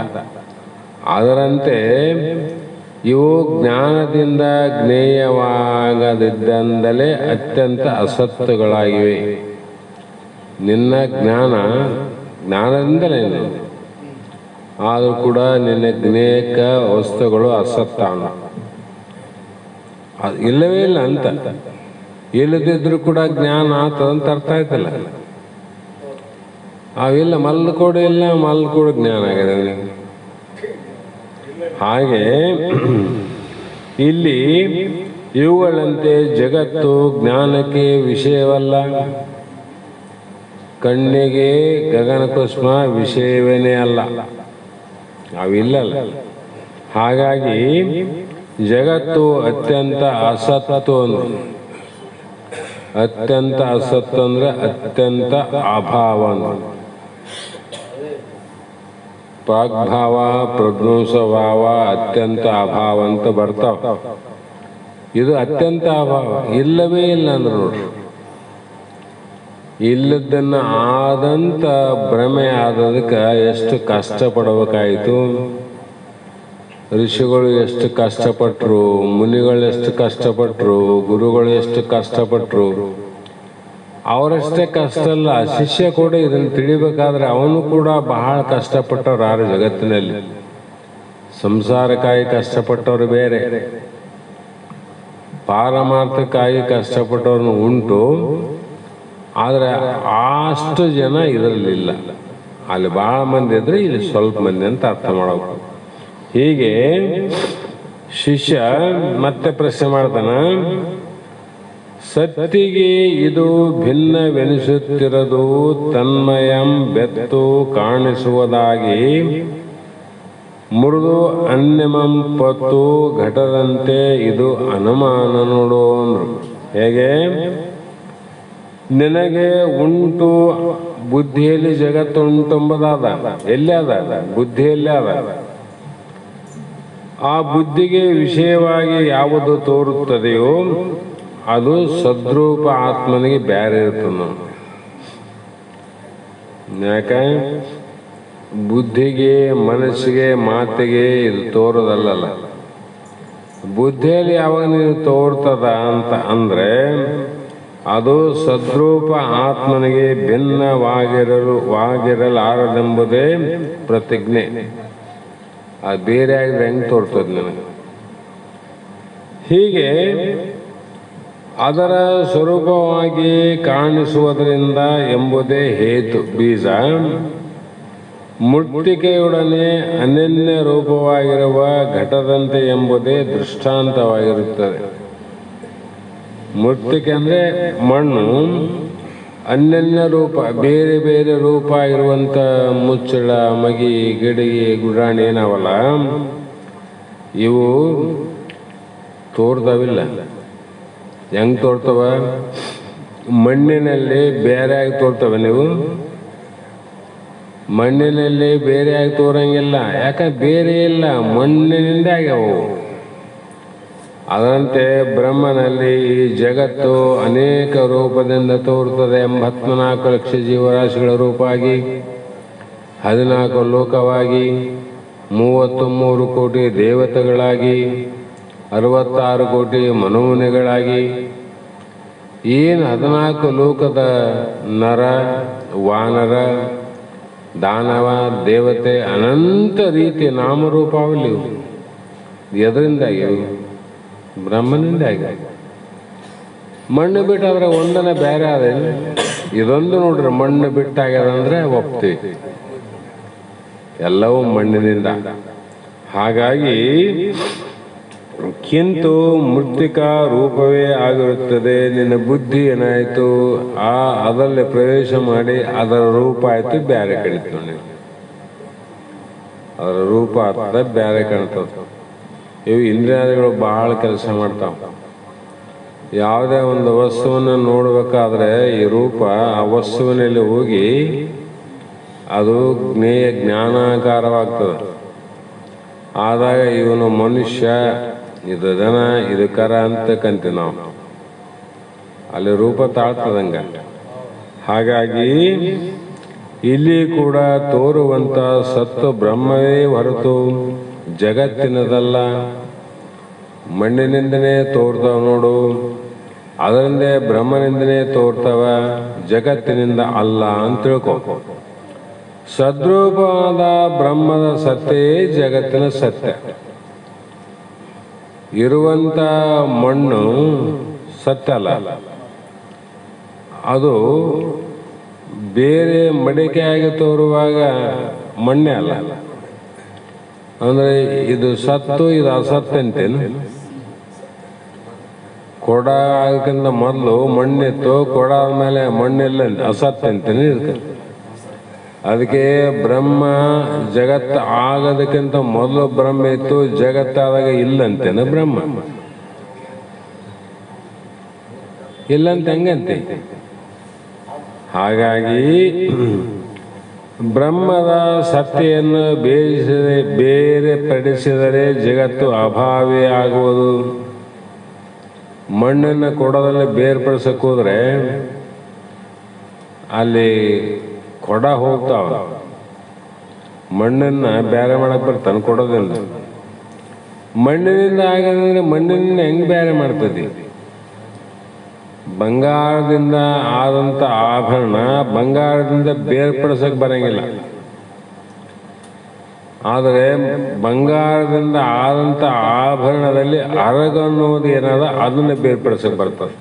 ಅದರಂತೆ ಇವು ಜ್ಞಾನದಿಂದ ಜ್ಞೇಯವಾಗದಿದ್ದಂದಲೇ ಅತ್ಯಂತ ಅಸತ್ತುಗಳಾಗಿವೆ. ನಿನ್ನ ಜ್ಞಾನದಿಂದಲೇ ಆದರೂ ಕೂಡ ನಿನ್ನ ಜ್ಞೇಯಕ ವಸ್ತುಗಳು ಅಸತ್ತ ಇಲ್ಲವೇ ಇಲ್ಲ ಅಂತ. ಇಲ್ಲದಿದ್ರು ಕೂಡ ಜ್ಞಾನ ಆತದಂತ ಅರ್ಥ ಆಯ್ತಲ್ಲ. ಅವಿಲ್ಲ, ಮಲ್ಕೋಡು ಇಲ್ಲ, ಮಲ್ಕೋಡು ಜ್ಞಾನ ಆಗಿದೆ ಅವನಿಗೆ. ಹಾಗೆ ಇಲ್ಲಿ ಇವುಗಳಂತೆ ಜಗತ್ತು ಜ್ಞಾನಕ್ಕೆ ವಿಷಯವಲ್ಲ, ಕಣ್ಣಿಗೆ ಗಗನಕುಸುಮ ವಿಷಯವೇನೇ ಅಲ್ಲ, ಅವಿಲ್ಲಲ್ಲ. ಹಾಗಾಗಿ ಜಗತ್ತು ಅತ್ಯಂತ ಅಸತ್ತು ಅಂದ್ರೆ, ಅತ್ಯಂತ ಅಸತ್ತು ಅಂದ್ರೆ ಅತ್ಯಂತ ಅಭಾವ ಅಂದ್ರೆ. ಪ್ರಾಗ್ಭಾವ, ಪ್ರಜ್ಞೋಸಭಾವ, ಅತ್ಯಂತ ಅಭಾವ ಅಂತ ಬರ್ತಾವ. ಇದು ಅತ್ಯಂತ ಅಭಾವ, ಇಲ್ಲವೇ ಇಲ್ಲ ಅಂದ್ರೆ ನೋಡ್ರಿ. ಇಲ್ಲದನ್ನ ಆದಂತ ಭ್ರಮೆ ಆದದಕ್ಕೆ ಎಷ್ಟು ಕಷ್ಟಪಡಬೇಕಾಯಿತು. ಋಷಿಗಳು ಎಷ್ಟು ಕಷ್ಟಪಟ್ಟರು, ಮುನಿಗಳು ಎಷ್ಟು ಕಷ್ಟಪಟ್ಟರು, ಗುರುಗಳು ಎಷ್ಟು ಕಷ್ಟಪಟ್ಟರು. ಅವರಷ್ಟೇ ಕಷ್ಟ ಅಲ್ಲ, ಶಿಷ್ಯ ಕೂಡ ಇದನ್ನು ತಿಳಿಬೇಕಾದ್ರೆ ಅವನು ಕೂಡ ಬಹಳ ಕಷ್ಟಪಟ್ಟವ್ರು ಯಾರು ಜಗತ್ತಿನಲ್ಲಿ. ಸಂಸಾರಕ್ಕಾಗಿ ಕಷ್ಟಪಟ್ಟವ್ರು ಬೇರೆ, ಪಾರಮಾರ್ಥಕ್ಕಾಗಿ ಕಷ್ಟಪಟ್ಟವ್ರನ್ನು ಉಂಟು. ಆದರೆ ಅಷ್ಟು ಜನ ಇದರಲ್ಲಿಲ್ಲ. ಅಲ್ಲಿ ಬಹಳ ಮಂದಿ ಇದ್ರೆ ಇಲ್ಲಿ ಸ್ವಲ್ಪ ಮಂದಿ ಅಂತ ಅರ್ಥ ಮಾಡಬೇಕು. ಹೀಗೆ ಶಿಷ್ಯ ಮತ್ತೆ ಪ್ರಶ್ನೆ ಮಾಡ್ತಾನ, ಸತ್ತಿಗೆ ಇದು ಭಿನ್ನವೆನಿಸುತ್ತಿರದು ತನ್ಮಯಂ ಬೆತ್ತು ಕಾಣಿಸುವುದಾಗಿ ಮೃದು ಅನ್ಯಮಂ ಪತ್ತು ಘಟದಂತೆ ಇದು ಅನುಮಾನ ನೋಡು ಅಂದ್ರು. ಹೇಗೆ? ನಿನಗೆ ಉಂಟು ಬುದ್ಧಿಯಲ್ಲಿ ಜಗತ್ತು ಉಂಟೆಂಬುದಾದ, ಎಲ್ಲಿ ಅದ? ಬುದ್ಧಿಯಲ್ಲಿ ಅದ. ಆ ಬುದ್ಧಿಗೆ ವಿಷಯವಾಗಿ ಯಾವುದು ತೋರುತ್ತದೆಯೋ ಅದು ಸದ್ರೂಪ ಆತ್ಮನಿಗೆ ಬೇರೆ ಇರ್ತದೆ. ಯಾಕೆ? ಬುದ್ಧಿಗೆ, ಮನಸ್ಸಿಗೆ, ಮಾತಿಗೆ ಇದು ತೋರೋದಲ್ಲ. ಬುದ್ಧಿಯಲ್ಲಿ ಯಾವಾಗ ನೀವು ತೋರ್ತದ ಅಂತ ಅಂದ್ರೆ ಅದು ಸದ್ರೂಪ ಆತ್ಮನಿಗೆ ಭಿನ್ನವಾಗಿರಲಾರದೆಂಬುದೇ ಪ್ರತಿಜ್ಞೆ. ಅದು ಬೇರೆ ಆಗಿದ್ರೆ ಹೆಂಗೆ ತೋರ್ತದೆ ನನಗೆ? ಹೀಗೆ ಅದರ ಸ್ವರೂಪವಾಗಿ ಕಾಣಿಸುವುದರಿಂದ ಎಂಬುದೇ ಹೇತು, ಬೀಜ. ಮುಟ್ಟಿಕೆಯೊಡನೆ ಅನನ್ಯ ರೂಪವಾಗಿರುವ ಘಟದಂತೆ ಎಂಬುದೇ ದೃಷ್ಟಾಂತವಾಗಿರುತ್ತದೆ. ಮುಟ್ಟಿಕೆ ಅಂದರೆ ಮಣ್ಣು, ಅನನ್ಯ ರೂಪ, ಬೇರೆ ಬೇರೆ ರೂಪ ಇರುವಂಥ ಮುಚ್ಚಳ, ಮಗಿ, ಗಿಡಗಿ, ಗುಡಾಣಿ ಏನಾವಲ್ಲ, ಇವು ತೋರ್ತಾವಿಲ್ಲ. ಹೆಂಗೆ ತೋರ್ತವ? ಮಣ್ಣಿನಲ್ಲಿ ಬೇರೆಯಾಗಿ ತೋರ್ತವೆ. ನೀವು ಮಣ್ಣಿನಲ್ಲಿ ಬೇರೆಯಾಗಿ ತೋರಂಗಿಲ್ಲ, ಯಾಕಂದ್ರೆ ಬೇರೆ ಇಲ್ಲ, ಮಣ್ಣಿನಿಂದ ಆಗ್ಯಾವು. ಅದರಂತೆ ಬ್ರಹ್ಮನಲ್ಲಿ ಈ ಜಗತ್ತು ಅನೇಕ ರೂಪದಿಂದ ತೋರುತ್ತದೆ. 84 ಲಕ್ಷ ಜೀವರಾಶಿಗಳ ರೂಪವಾಗಿ, 14 ಲೋಕವಾಗಿ, 33 ಕೋಟಿ ದೇವತೆಗಳಾಗಿ, 66 ಕೋಟಿ ಮನೋಮುನಿಗಳಾಗಿ, ಏನು 14 ಲೋಕದ ನರ, ವಾನರ, ದಾನವ, ದೇವತೆ, ಅನಂತ ರೀತಿ ನಾಮರೂಪಾವಲ್ಲಿ. ಎದರಿಂದಾಗಿ? ಬ್ರಹ್ಮನಿಂದಾಗಿ. ಮಣ್ಣು ಬಿಟ್ಟಾದ್ರೆ ಒಂದನೇ ಬೇರೆ ಅದ. ಇದೊಂದು ನೋಡ್ರಿ, ಮಣ್ಣು ಬಿಟ್ಟಾಗ್ಯದಂದ್ರೆ ಒಪ್ತೀವಿ, ಎಲ್ಲವೂ ಮಣ್ಣಿನಿಂದ. ಹಾಗಾಗಿ ಕಿಂತು ಮೃತ್ತಿಕಾ ರೂಪವೇ ಆಗಿರುತ್ತದೆ. ನಿನ್ನ ಬುದ್ಧಿ ಏನಾಯಿತು? ಅದರಲ್ಲಿ ಪ್ರವೇಶ ಮಾಡಿ ಅದರ ರೂಪ ಆಯ್ತು, ಬೇರೆ ಕಳಿತು. ಅದರ ರೂಪ ಆಗ್ತದೆ, ಬೇರೆ ಕಾಣ್ತದೆ. ಇವು ಇಂದ್ರಿಯಾದಿಗಳು ಬಹಳ ಕೆಲಸ ಮಾಡ್ತಾವ. ಯಾವುದೇ ಒಂದು ವಸ್ತುವನ್ನು ನೋಡಬೇಕಾದ್ರೆ ಈ ರೂಪ ಆ ವಸ್ತುವಿನಲ್ಲಿ ಹೋಗಿ ಅದು ಜ್ಞಾನಾಕಾರವಾಗ್ತದೆ. ಆದಾಗ ಇವನು ಮನುಷ್ಯ, ಇದು ದನ, ಇದು ಕರ ಅಂತಕ್ಕಂತೀವಿ ನಾವು. ಅಲ್ಲಿ ರೂಪ ತಾಳ್ತದಂಗ. ಹಾಗಾಗಿ ಇಲ್ಲಿ ಕೂಡ ತೋರುವಂತ ಸತ್ತು ಬ್ರಹ್ಮವೇ ಹೊರತು ಜಗತ್ತಿನದಲ್ಲ. ಮಣ್ಣಿನಿಂದನೇ ತೋರ್ತಾವ ನೋಡು, ಅದರಿಂದೇ ಬ್ರಹ್ಮನಿಂದನೇ ತೋರ್ತಾವ, ಜಗತ್ತಿನಿಂದ ಅಲ್ಲ ಅಂತ ತಿಳ್ಕೊ. ಸದ್ರೂಪವಾದ ಬ್ರಹ್ಮದ ಸತ್ಯವೇ ಜಗತ್ತಿನ ಸತ್ಯ. ಇರುವಂತ ಮಣ್ಣು ಸತ್ಯ ಅಲ್ಲ, ಅದು ಬೇರೆ ಮಡಿಕೆಯಾಗಿ ತೋರುವಾಗ ಮಣ್ಣೆ ಅಲ್ಲ. ಅಂದ್ರೆ ಇದು ಸತ್ತು ಇದು ಅಸತ್ಯ ಅಂತೇನು? ಕೊಡ ಆಗಕ್ಕಿಂತ ಮೊದಲು ಮಣ್ಣಿತ್ತು, ಕೊಡ ಆದ್ಮೇಲೆ ಮಣ್ಣಿಲ್ಲ ಅಸತ್ಯ ಅಂತೇನೆ ಇದಕ್ಕೆ. ಅದಕ್ಕೆ ಬ್ರಹ್ಮ ಜಗತ್ತು ಆಗೋದಕ್ಕಿಂತ ಮೊದಲು ಬ್ರಹ್ಮ ಇತ್ತು, ಜಗತ್ತಾದಾಗ ಇಲ್ಲಂತೇನೆ ಬ್ರಹ್ಮ. ಇಲ್ಲಂತ ಹೆಂಗಂತೆ? ಹಾಗಾಗಿ ಬ್ರಹ್ಮದ ಸತ್ತೆಯನ್ನು ಬೇರೆ ಪಡಿಸಿದರೆ ಜಗತ್ತು ಅಭಾವೇ ಆಗುವುದು. ಮಣ್ಣನ್ನು ಕೊಡದಲ್ಲಿ ಬೇರ್ಪಡಿಸಕ್ಕೆ ಹೋದ್ರೆ ಅಲ್ಲಿ ಕೊಡ ಹೋಗ್ತಾವ, ಮಣ್ಣನ್ನ ಬೇರೆ ಮಾಡಕ್ ಬರ್ತಾನೆ ಕೊಡೋದಿಲ್ಲ. ಮಣ್ಣಿನಿಂದ ಆಗದಂದ್ರೆ ಮಣ್ಣಿನಿಂದ ಹೆಂಗ್ ಬೇರೆ ಮಾಡ್ತದೆ? ಬಂಗಾರದಿಂದ ಆದಂತ ಆಭರಣ ಬಂಗಾರದಿಂದ ಬೇರ್ಪಡಿಸಕ್ ಬರಂಗಿಲ್ಲ. ಆದರೆ ಬಂಗಾರದಿಂದ ಆದಂತ ಆಭರಣದಲ್ಲಿ ಅರಗ ಅನ್ನೋದು ಏನದ ಅದನ್ನ ಬೇರ್ಪಡಿಸಕ್ ಬರ್ತದೆ.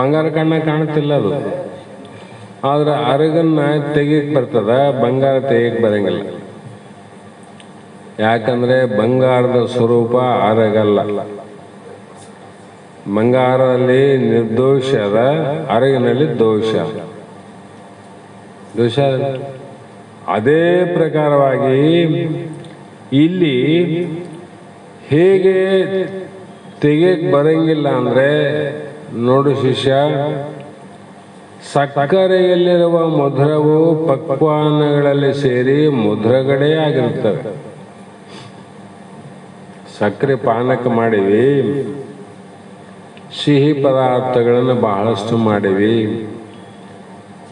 ಬಂಗಾರ ಕಣ್ಣ ಕಾಣುತ್ತಿಲ್ಲ ಅದು, ಆದ್ರೆ ಅರಗನ್ನ ತೆಗಿಯಕ್ ಬರ್ತದ, ಬಂಗಾರ ತೆಗಿಯಕ್ ಬರಂಗಿಲ್ಲ. ಯಾಕಂದ್ರೆ ಬಂಗಾರದ ಸ್ವರೂಪ ಅರಗಲ್ಲ. ಬಂಗಾರದಲ್ಲಿ ನಿರ್ದೋಷ ಅದ, ಅರಗಿನಲ್ಲಿ ದೋಷ. ಅದೇ ಪ್ರಕಾರವಾಗಿ ಇಲ್ಲಿ ಹೇಗೆ ತೆಗೆಯಕ್ ಬರಂಗಿಲ್ಲ ಅಂದ್ರೆ, ನೋಡು ಶಿಷ್ಯ, ಸಕ್ಕರೆಯಲ್ಲಿರುವ ಮಧುರವು ಪಕ್ವಾನ್ನಗಳಲ್ಲಿ ಸೇರಿ ಮುದ್ರಗಡೆ ಆಗಿರುತ್ತವೆ. ಸಕ್ಕರೆ ಪಾನಕ ಮಾಡಿವಿ, ಸಿಹಿ ಪದಾರ್ಥಗಳನ್ನು ಬಹಳಷ್ಟು ಮಾಡಿವಿ.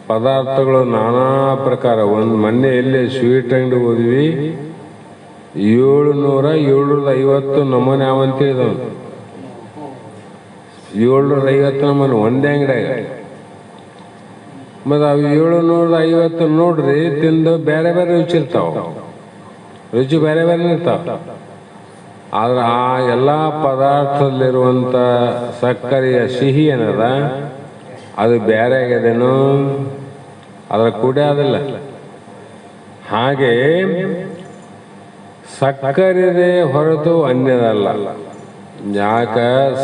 ಪದಾರ್ಥಗಳು ನಾನಾ ಪ್ರಕಾರ. ಒಂದು ಮೊನ್ನೆಯಲ್ಲಿ ಸ್ವೀಟ್ ಅಂಗಡಿ ಹೋದ್ವಿ, 750 ನಮೂನೆ ಅವಂತ ಹೇಳಿದವನು. 750 ನಮೂನೆ ಒಂದೇ ಅಂಗಡಿಯಾಗ. ಮತ್ತು ಅವು 750 ನೋಡ್ರಿ, ತಿಂದು ಬೇರೆ ಬೇರೆ ರುಚಿ ಇರ್ತಾವ, ರುಚಿ ಬೇರೆ ಬೇರೆ ಇರ್ತಾವ. ಆದ್ರೆ ಆ ಎಲ್ಲ ಪದಾರ್ಥದಲ್ಲಿರುವಂಥ ಸಕ್ಕರೆಯ ಸಿಹಿ ಏನದ ಅದು ಬೇರೆ ಆಗ್ಯದೇನೋ, ಅದರ ಕುಡಿಯೋದಿಲ್ಲ. ಹಾಗೆ ಸಕ್ಕರೆದೇ ಹೊರತು ಅನ್ಯದಲ್ಲ. ಯಾಕ?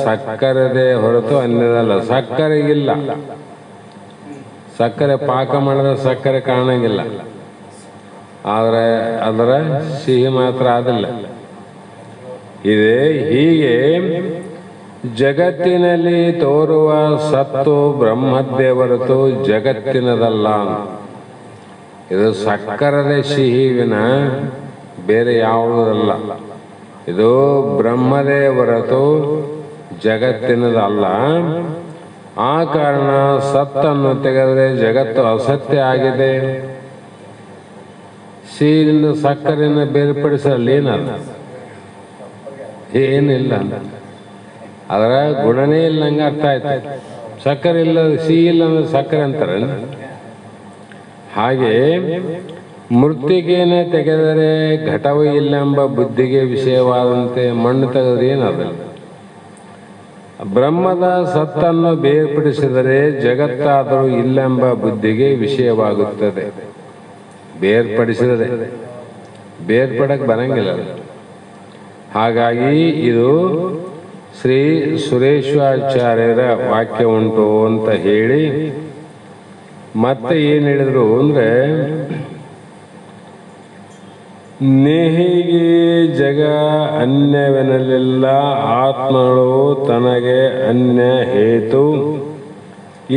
ಸಕ್ಕರೆದೇ ಹೊರತು ಅನ್ಯದಲ್ಲ. ಸಕ್ಕರೆ ಇಲ್ಲ, ಸಕ್ಕರೆ ಪಾಕ ಮಾಡಿದ್ರೆ ಸಕ್ಕರೆ ಕಾಣಂಗಿಲ್ಲ, ಆದರೆ ಅದರ ಸಿಹಿ ಮಾತ್ರ ಆದಿಲ್ಲ. ಇದೆ ಹೀಗೆ ಜಗತ್ತಿನಲ್ಲಿ ತೋರುವ ಸತ್ತು ಬ್ರಹ್ಮದ್ದೇ ಹೊರತು ಜಗತ್ತಿನದಲ್ಲ. ಇದು ಸಕ್ಕರದ ಸಿಹಿವಿನ ಬೇರೆ ಯಾವುದಲ್ಲ. ಇದು ಬ್ರಹ್ಮದೇ ಹೊರತು ಜಗತ್ತಿನದಲ್ಲ. ಆ ಕಾರಣ ಸತ್ತನ್ನು ತೆಗೆದರೆ ಜಗತ್ತು ಅಸತ್ಯ ಆಗಿದೆ. ಸಿಹಿಯಿಂದ ಸಕ್ಕರೆಯನ್ನು ಬೇರ್ಪಡಿಸಲು ಏನಲ್ಲ, ಏನಿಲ್ಲ. ಅದರ ಗುಣನೇ ಇಲ್ಲಂಗೆ ಅರ್ಥ ಆಯ್ತು. ಸಕ್ಕರೆ ಇಲ್ಲ, ಸಿಹಿ ಇಲ್ಲ ಅಂದ್ರೆ ಸಕ್ಕರೆ ಅಂತಾರೆ. ಹಾಗೆ ಮೃತ್ತಿಗೆಯನ್ನು ತೆಗೆದರೆ ಘಟವೂ ಇಲ್ಲೆಂಬ ಬುದ್ಧಿಗೆ ವಿಷಯವಾದಂತೆ ಮಣ್ಣು ತೆಗೆದ್ರೆ ಏನದಲ್ಲ. ಬ್ರಹ್ಮದ ಸತ್ತನ್ನು ಬೇರ್ಪಡಿಸಿದರೆ ಜಗತ್ತಾದರೂ ಇಲ್ಲೆಂಬ ಬುದ್ಧಿಗೆ ವಿಷಯವಾಗುತ್ತದೆ. ಬೇರ್ಪಡಿಸಿದರೆ ಬೇರ್ಪಡಕ್ಕೆ ಬರಂಗಿಲ್ಲ. ಹಾಗಾಗಿ ಇದು ಶ್ರೀ ಸುರೇಶ್ವರಾಚಾರ್ಯರ ವಾಕ್ಯ ಉಂಟು ಅಂತ ಹೇಳಿ ಮತ್ತೆ ಏನು ಹೇಳಿದ್ರು ಅಂದ್ರೆ, ನೇಹಿಗೆ ಜಗ ಅನ್ಯವೆನಲಿಲ್ಲ, ಆತ್ಮಗಳು ತನಗೆ ಅನ್ಯ ಹೇತು.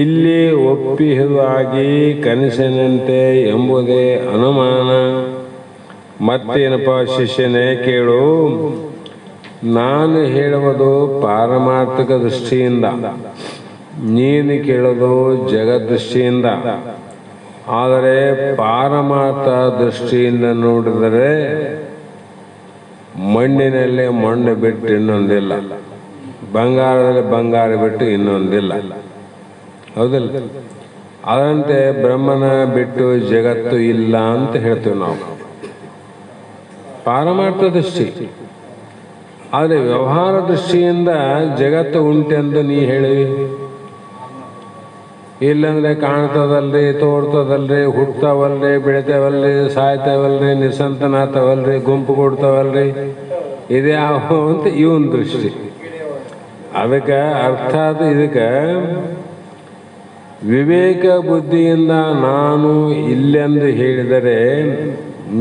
ಇಲ್ಲಿ ಒಪ್ಪಿಹುದಾಗಿ ಕನಸಿನಂತೆ ಎಂಬುದೇ ಅನುಮಾನ. ಮತ್ತೇನಪ್ಪ ಶಿಷ್ಯನೇ ಕೇಳು, ನಾನು ಹೇಳುವುದು ಪಾರಮಾರ್ಥಿಕ ದೃಷ್ಟಿಯಿಂದ, ನೀನು ಕೇಳೋದು ಜಗದೃಷ್ಟಿಯಿಂದ. ಆದರೆ ಪಾರಮಾರ್ಥ ದೃಷ್ಟಿಯಿಂದ ನೋಡಿದರೆ ಮಣ್ಣಿನಲ್ಲಿ ಮಣ್ಣು ಬಿಟ್ಟು ಇನ್ನೊಂದಿಲ್ಲ, ಬಂಗಾರದಲ್ಲಿ ಬಂಗಾರ ಬಿಟ್ಟು ಇನ್ನೊಂದಿಲ್ಲ, ಹೌದಿಲ್ಲ? ಅದರಂತೆ ಬ್ರಹ್ಮನ ಬಿಟ್ಟು ಜಗತ್ತು ಇಲ್ಲ ಅಂತ ಹೇಳ್ತೀವಿ ನಾವು, ಪಾರಮಾರ್ಥ ದೃಷ್ಟಿ. ಆದರೆ ವ್ಯವಹಾರ ದೃಷ್ಟಿಯಿಂದ ಜಗತ್ತು ಉಂಟೆಂದು ನೀ ಹೇಳಿ, ಇಲ್ಲಂದ್ರೆ ಕಾಣ್ತದಲ್ರಿ, ತೋರ್ತದಲ್ರಿ, ಹುಟ್ಟವಲ್ರಿ, ಬೆಳಿತೇವಲ್ರಿ, ಸಾಯ್ತೇವಲ್ರಿ, ನಿಸಂತನಾಥವಲ್ರಿ, ಗುಂಪು ಕೊಡ್ತಾವಲ್ರಿ, ಇದ್ಯಾವ ಅಂತ ಇವನ್ ದೃಷ್ಟಿ. ಅದಕ್ಕೆ ಅರ್ಥಾತ್ ಇದಕ್ಕೆ ವಿವೇಕ ಬುದ್ಧಿಯಿಂದ ನಾನು ಇಲ್ಲೆಂದು ಹೇಳಿದರೆ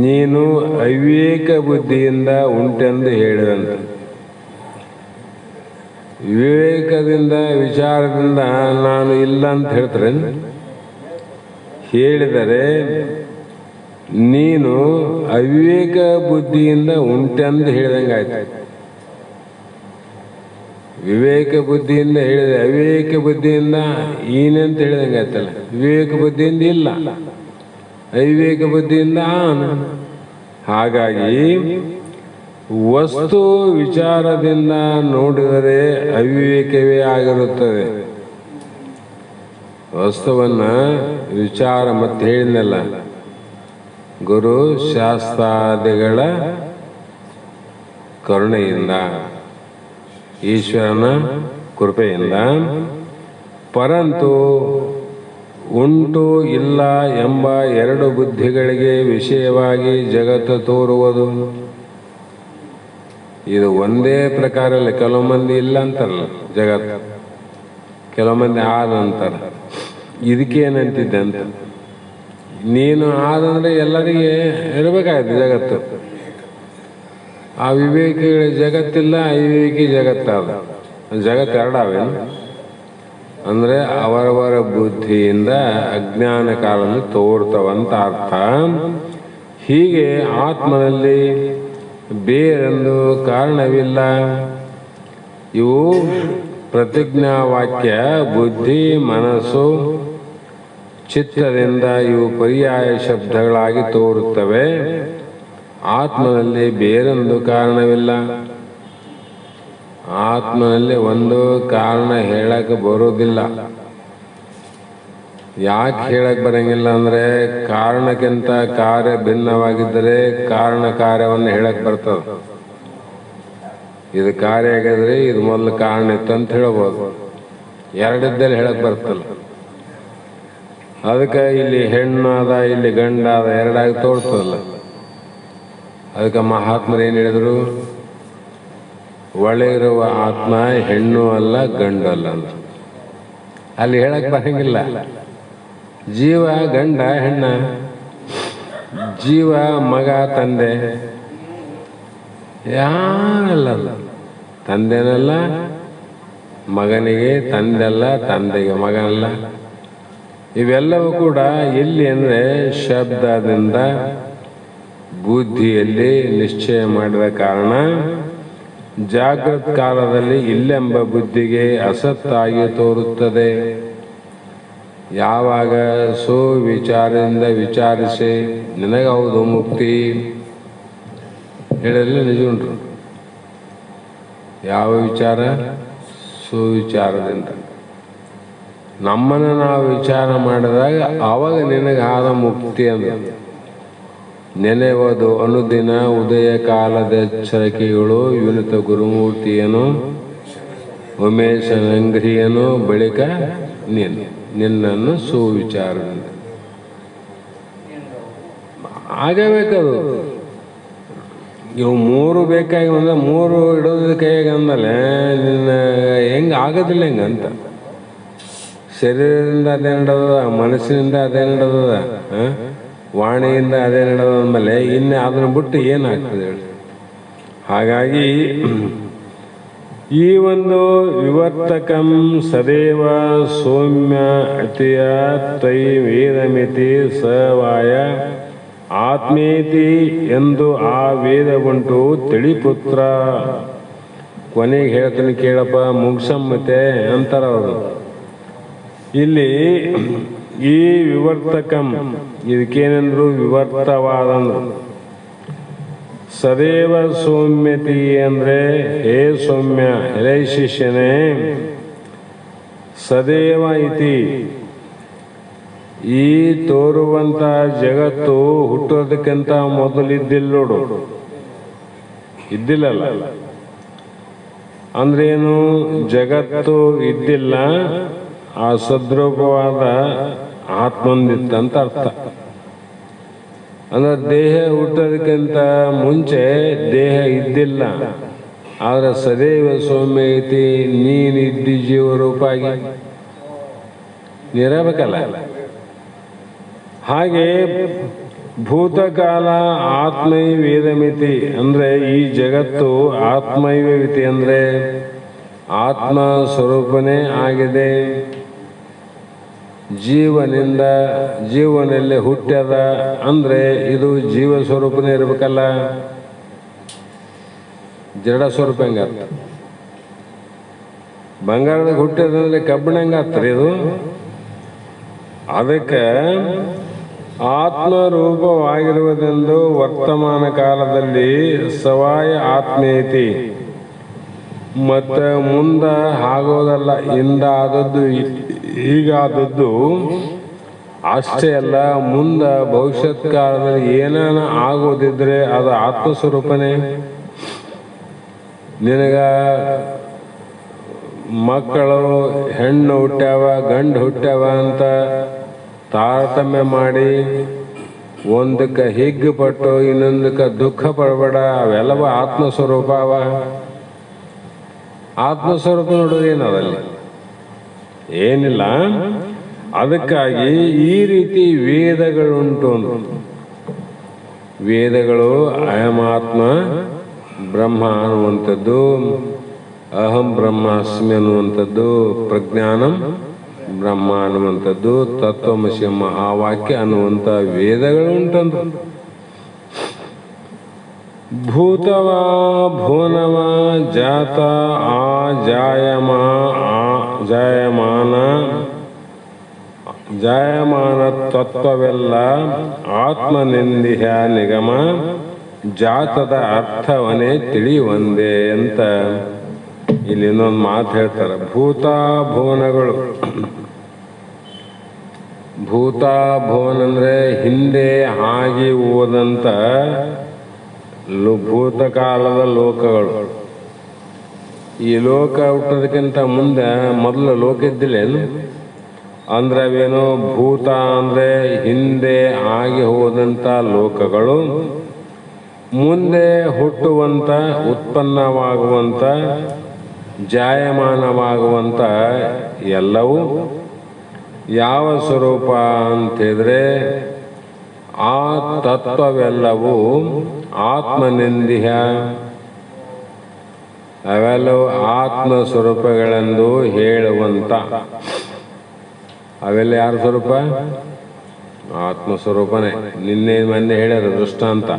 ನೀನು ಅವಿವೇಕ ಬುದ್ಧಿಯಿಂದ ಉಂಟೆಂದು ಹೇಳಿದಂತ. ವಿವೇಕದಿಂದ ವಿಚಾರದಿಂದ ನಾನು ಇಲ್ಲ ಅಂತ ಹೇಳ್ತಾರೆ, ಹೇಳಿದರೆ ನೀನು ಅವಿವೇಕ ಬುದ್ಧಿಯಿಂದ ಉಂಟೆಂದು ಹೇಳಿದಂಗಾಯ್ತು. ವಿವೇಕ ಬುದ್ಧಿಯಿಂದ ಹೇಳಿದೆ, ಅವಿವೇಕ ಬುದ್ಧಿಯಿಂದ ಏನಂತ ಹೇಳಿದಂಗಾಯ್ತಲ್ಲ. ವಿವೇಕ ಬುದ್ಧಿಯಿಂದ ಇಲ್ಲ, ಅವಿವೇಕ ಬುದ್ಧಿಯಿಂದ ಹಾಗಾಗಿ ವಸ್ತು ವಿಚಾರದಿಂದ ನೋಡಿದರೆ ಅವಿವೇಕವೇ ಆಗಿರುತ್ತದೆ. ವಸ್ತುವನ್ನ ವಿಚಾರ ಮತ್ತೆ ಹೇಳಿದ್ನಲ್ಲ, ಗುರು ಶಾಸ್ತ್ರಾದಿಗಳ ಕರುಣೆಯಿಂದ, ಈಶ್ವರನ ಕೃಪೆಯಿಂದ. ಪರಂತು ಉಂಟು ಇಲ್ಲ ಎಂಬ ಎರಡು ಬುದ್ಧಿಗಳಿಗೆ ವಿಷಯವಾಗಿ ಜಗತ್ತು ತೋರುವುದು. ಇದು ಒಂದೇ ಪ್ರಕಾರ ಇಲ್ಲ. ಕೆಲವು ಮಂದಿ ಇಲ್ಲ ಅಂತಾರಲ್ಲ ಜಗತ್ತು, ಕೆಲವು ಮಂದಿ ಆದ ಅಂತಾರ. ಇದಕ್ಕೇನಂತಿದ್ದೆ ಅಂತ, ನೀನು ಆದಂದ್ರೆ ಎಲ್ಲರಿಗೆ ಇರಬೇಕಾಯ್ತು ಜಗತ್ತು. ಆ ವಿವೇಕಿಗಳ ಜಗತ್ತಿಲ್ಲ, ಅವಿವೇಕಿ ಜಗತ್ತಾದ. ಜಗತ್ತು ಎರಡಾವೇನು ಅಂದ್ರೆ ಅವರವರ ಬುದ್ಧಿಯಿಂದ ಅಜ್ಞಾನ ಕಾಲದಲ್ಲಿ ತೋರ್ತವಂತ ಅರ್ಥ. ಹೀಗೆ ಆತ್ಮನಲ್ಲಿ ಬೇರೆಂದು ಕಾರಣವಿಲ್ಲ. ಇವು ಪ್ರತಿಜ್ಞಾವಾಕ್ಯ, ಬುದ್ಧಿ, ಮನಸ್ಸು, ಚಿತ್ತದಿಂದ ಇವು ಪರ್ಯಾಯ ಶಬ್ದಗಳಾಗಿ ತೋರುತ್ತವೆ. ಆತ್ಮನಲ್ಲಿ ಬೇರೊಂದು ಕಾರಣವಿಲ್ಲ. ಆತ್ಮನಲ್ಲಿ ಒಂದು ಕಾರಣ ಹೇಳಕ್ ಬರೋದಿಲ್ಲ. ಯಾಕೆ ಹೇಳಕ್ ಬರಂಗಿಲ್ಲ ಅಂದ್ರೆ ಕಾರಣಕ್ಕಿಂತ ಕಾರ್ಯ ಭಿನ್ನವಾಗಿದ್ದರೆ ಕಾರಣ ಕಾರ್ಯವನ್ನು ಹೇಳಕ್ ಬರ್ತದ. ಇದು ಕಾರ್ಯ ಆಗಿದ್ರೆ ಇದು ಮೊದಲು ಕಾರಣ ಇತ್ತು ಅಂತ ಹೇಳ್ಬೋದು. ಎರಡಿದ್ದಲ್ಲಿ ಹೇಳಕ್ ಬರ್ತಲ್ಲ. ಅದಕ್ಕೆ ಇಲ್ಲಿ ಹೆಣ್ಣು ಅದ, ಇಲ್ಲಿ ಗಂಡ ಅದ, ಎರಡಾಗಿ ತೋರ್ತದಲ್ಲ. ಅದಕ್ಕೆ ಮಹಾತ್ಮರು ಏನು ಹೇಳಿದ್ರು, ಒಳಗಿರುವ ಆತ್ಮ ಹೆಣ್ಣು ಅಲ್ಲ ಗಂಡು ಅಲ್ಲ ಅಂತ. ಅಲ್ಲಿ ಹೇಳಕ್ ಬರಂಗಿಲ್ಲ. ಜೀವ ಗಂಡ ಹೆಣ್ಣ, ಜೀವ ಮಗ ತಂದೆ, ಯಾರಲ್ಲ. ತಂದೆನಲ್ಲ ಮಗನಿಗೆ, ತಂದೆಲ್ಲ ತಂದೆಗೆ ಮಗನಲ್ಲ. ಇವೆಲ್ಲವೂ ಕೂಡ ಎಲ್ಲಿ ಅಂದರೆ ಶಬ್ದದಿಂದ ಬುದ್ಧಿಯಲ್ಲಿ ನಿಶ್ಚಯ ಮಾಡಿದ ಕಾರಣ ಜಾಗೃತ್ ಕಾಲದಲ್ಲಿ ಇಲ್ಲೆಂಬ ಬುದ್ಧಿಗೆ ಅಸತ್ತಾಗಿ ತೋರುತ್ತದೆ. ಯಾವಾಗ ಸುವಿಚಾರದಿಂದ ವಿಚಾರಿಸಿ ನಿನಗೌದು ಮುಕ್ತಿ ಹೇಳಲು ನಿಜ ಉಂಟು. ಯಾವ ವಿಚಾರ? ಸುವಿಚಾರದಿಂದ. ನಮ್ಮನ್ನು ನಾವು ವಿಚಾರ ಮಾಡಿದಾಗ ಆವಾಗ ನಿನಗಾದ ಮುಕ್ತಿ ಅಂತ. ನೆನೆಯುವುದು ಅನುದಿನ ಉದಯ ಕಾಲದ ಎಚ್ಚರಿಕೆಗಳು ವಿನುತ ಗುರುಮೂರ್ತಿಯನು ಉಮೇಶನಂಗ್ರಿಯನು ಬಳಿಕ ನಿನ್ನನ್ನು ಸುವಿಚಾರದಿಂದ ಆಗಬೇಕದು. ಇವು ಮೂರು ಬೇಕಾಗಿ ಅಂದ್ರೆ ಮೂರು ಇಡೋದ ಕೈಯಾಗ ಅಂದಮೇಲೆ ನಿನ್ನ ಹೆಂಗೆ ಆಗೋದಿಲ್ಲ ಹೆಂಗಂತ. ಶರೀರದಿಂದ ಅದೇ ನಡೆದ, ಮನಸ್ಸಿನಿಂದ ಅದೇ ನಡೆದ, ವಾಣಿಯಿಂದ ಅದೇ ನಡೆದ ಅಂದಮೇಲೆ ಇನ್ನು ಅದನ್ನು ಬಿಟ್ಟು ಏನಾಗ್ತದೆ ಹೇಳಿ. ಹಾಗಾಗಿ ಈ ಒಂದು ವಿವರ್ತಕಂ ಸದೇವ ಸೌಮ್ಯ ಅತಿಯ ತೈ ವೇದಮಿತಿ ಸವಾಯ ಆತ್ಮೇತಿ ಎಂದು ಆ ವೇದ ಉಂಟು ತಿಳಿಪುತ್ರ. ಕೊನೆಗೆ ಹೇಳ್ತೀನಿ ಕೇಳಪ್ಪ, ಮುಗ್ಸಮ್ಮತೆ ಅಂತಾರ ಅವರು. ಇಲ್ಲಿ ಈ ವಿವರ್ತಕಂ ಇದಕ್ಕೇನೆಂದ್ರು ವಿವರ್ತವಾದಂದ್ರು. ಸದೇವ ಸೌಮ್ಯತಿ ಅಂದ್ರೆ ಹೇ ಸೌಮ್ಯ, ಹೇ ಶಿಷ್ಯನೇ, ಸದೇವ ಇತಿ ಈ ತೋರುವಂತ ಜಗತ್ತು ಹುಟ್ಟೋದಕ್ಕಿಂತ ಮೊದಲಿದ್ದಿಲ್ಲ ನೋಡು, ಇದ್ದಿಲ್ಲಲ್ಲ. ಅಂದ್ರೇನು? ಜಗತ್ತು ಇದ್ದಿಲ್ಲ, ಆ ಸದ್ರೂಪವಾದ ಆತ್ಮಂದಿತ್ತಂತ ಅರ್ಥ. ಅಂದ್ರೆ ದೇಹ ಹುಟ್ಟೋದಕ್ಕಿಂತ ಮುಂಚೆ ದೇಹ ಇದ್ದಿಲ್ಲ, ಆದ್ರೆ ಸದೈವ ಸೌಮ್ಯ ಐತಿ, ನೀನಿದ್ದಿ ಜೀವರೂಪಾಗಿ ನಿರಬೇಕಲ್ಲ. ಹಾಗೆ ಭೂತಕಾಲ ಆತ್ಮೈವ ವೇದಮಿತಿ ಅಂದ್ರೆ ಈ ಜಗತ್ತು ಆತ್ಮೈವಮಿತಿ ಅಂದ್ರೆ ಆತ್ಮ ಸ್ವರೂಪನೇ ಆಗಿದೆ. ಜೀವನಲ್ಲಿ ಹುಟ್ಟ್ಯದ ಅಂದ್ರೆ ಇದು ಜೀವ ಸ್ವರೂಪನೇ ಇರ್ಬೇಕಲ್ಲ. ಜಡ ಸ್ವರೂಪ ಹೆಂಗಾತ? ಬಂಗಾರದಾಗ ಹುಟ್ಟ್ಯದಂದ್ರೆ ಕಬ್ಬಿಣ ಹೆಂಗಾತ್ರಿ ಇದು? ಅದಕ್ಕೆ ಆತ್ಮರೂಪವಾಗಿರುವುದೆಂದು ವರ್ತಮಾನ ಕಾಲದಲ್ಲಿ ಸವಾಯ ಆತ್ಮೇತಿ, ಮತ್ತೆ ಮುಂದ ಆಗೋದಲ್ಲ, ಹಿಂದಾದದ್ದು ಹೀಗಾದದ್ದು ಅಷ್ಟೇ ಅಲ್ಲ, ಮುಂದ ಭವಿಷ್ಯತ್ ಕಾಲದಲ್ಲಿ ಏನಾನ ಆಗೋದಿದ್ರೆ ಅದು ಆತ್ಮಸ್ವರೂಪನೇ. ನಿನಗ ಮಕ್ಕಳು ಹೆಣ್ಣು ಹುಟ್ಟ್ಯಾವ ಗಂಡು ಹುಟ್ಟ್ಯಾವ ಅಂತ ತಾರತಮ್ಯ ಮಾಡಿ ಒಂದಕ್ಕೆ ಹಿಗ್ಗು ಪಟ್ಟು ಇನ್ನೊಂದಕ್ಕೆ ದುಃಖ ಪಡಬೇಡ. ಅವೆಲ್ಲವ ಆತ್ಮಸ್ವರೂಪ ಅವ. ಆತ್ಮಸ್ವರೂಪ ನೋಡೋದು ಏನದಲ್ಲಿ? ಏನಿಲ್ಲ. ಅದಕ್ಕಾಗಿ ಈ ರೀತಿ ವೇದಗಳುಂಟು. ವೇದಗಳು ಅಯಮಾತ್ಮ ಬ್ರಹ್ಮ ಅನ್ನುವಂಥದ್ದು, ಅಹಂ ಬ್ರಹ್ಮಾಸ್ಮಿ ಅನ್ನುವಂಥದ್ದು, ಪ್ರಜ್ಞಾನಂ ಬ್ರಹ್ಮ ಅನ್ನುವಂಥದ್ದು, ತತ್ವಮಸಿ ಮಹಾವಾಕ್ಯ ಅನ್ನುವಂಥ ವೇದಗಳು ಉಂಟಂದ್ರು. ಭೂತವ ಭುವನವ ಜಾತ ಆ ಜಾಯಮಾನ ತತ್ವವೆಲ್ಲ ಆತ್ಮನಿಂದಿಹ ನಿಗಮ ಜಾತದ ಅರ್ಥವನ್ನೇ ತಿಳಿಯುವಂದೆ ಅಂತ ಇಲ್ಲಿ ಇನ್ನೊಂದು ಮಾತು ಹೇಳ್ತಾರೆ. ಭೂತಾಭುವನಗಳು, ಭೂತಾಭುವನ ಅಂದ್ರೆ ಹಿಂದೆ ಆಗಿ ಹೋದಂತ ಭೂತಕಾಲದ ಲೋಕಗಳು. ಈ ಲೋಕ ಹುಟ್ಟೋದಕ್ಕಿಂತ ಮುಂದೆ ಮೊದಲು ಲೋಕ ಇದ್ದಿಲ್ಲೇನು? ಅಂದ್ರೆ ಅವೇನು? ಭೂತ ಅಂದ್ರೆ ಹಿಂದೆ ಆಗಿ ಹೋದಂತ ಲೋಕಗಳು, ಮುಂದೆ ಹುಟ್ಟುವಂತ ಉತ್ಪನ್ನವಾಗುವಂತ ಜಾಯಮಾನವಾಗುವಂತ ಎಲ್ಲವೂ ಯಾವ ಸ್ವರೂಪ ಅಂತಿದ್ರೆ ಆ ತತ್ವವೆಲ್ಲವೂ ಆತ್ಮನಿಂದಿಹ, ಅವೆಲ್ಲವೂ ಆತ್ಮ ಸ್ವರೂಪಗಳೆಂದು ಹೇಳುವಂತ. ಅವೆಲ್ಲ ಯಾರ ಸ್ವರೂಪ? ಆತ್ಮಸ್ವರೂಪನೇ. ನಿನ್ನೆ ಮೊನ್ನೆ ಹೇಳ್ಯಾರ ದೃಷ್ಟಾಂತ.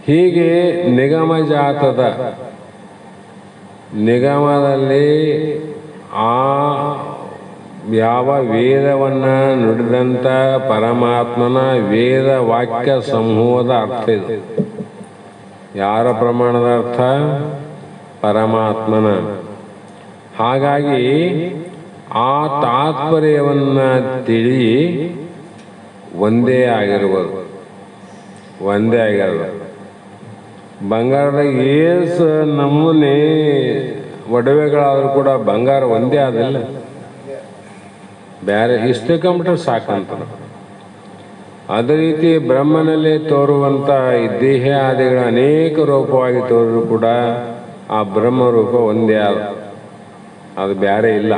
ಹೀಗೆ ನಿಗಮಜಾತದ ನಿಗಮದಲ್ಲಿ ಆ ಯಾವ ವೇದವನ್ನ ನುಡಿದಂತ ಪರಮಾತ್ಮನ ವೇದ ವಾಕ್ಯ ಸಮೂಹದ ಅರ್ಥ ಇದು. ಯಾರ ಪ್ರಮಾಣದ ಅರ್ಥ? ಪರಮಾತ್ಮನ. ಹಾಗಾಗಿ ಆ ತಾತ್ಪರ್ಯವನ್ನ ತಿಳಿ ಒಂದೇ ಆಗಿರುವುದು. ಬಂಗಾರದಾಗ ಏಸ್ ನಮೂನೆ ಒಡವೆಗಳಾದ್ರೂ ಕೂಡ ಬಂಗಾರ ಒಂದೇ ಆದಿಲ್ಲ. ಬೇರೆ ಇಷ್ಟು ಕಂಪ್ಯೂಟರ್ ಸಾಕಂತ. ಅದೇ ರೀತಿ ಬ್ರಹ್ಮನಲ್ಲಿ ತೋರುವಂತ ಈ ದೇಹ ಆದಿಗಳ ಅನೇಕ ರೂಪವಾಗಿ ತೋರಿದ್ರು ಕೂಡ ಆ ಬ್ರಹ್ಮ ರೂಪ ಒಂದೇ ಆದ, ಅದು ಬೇರೆ ಇಲ್ಲ.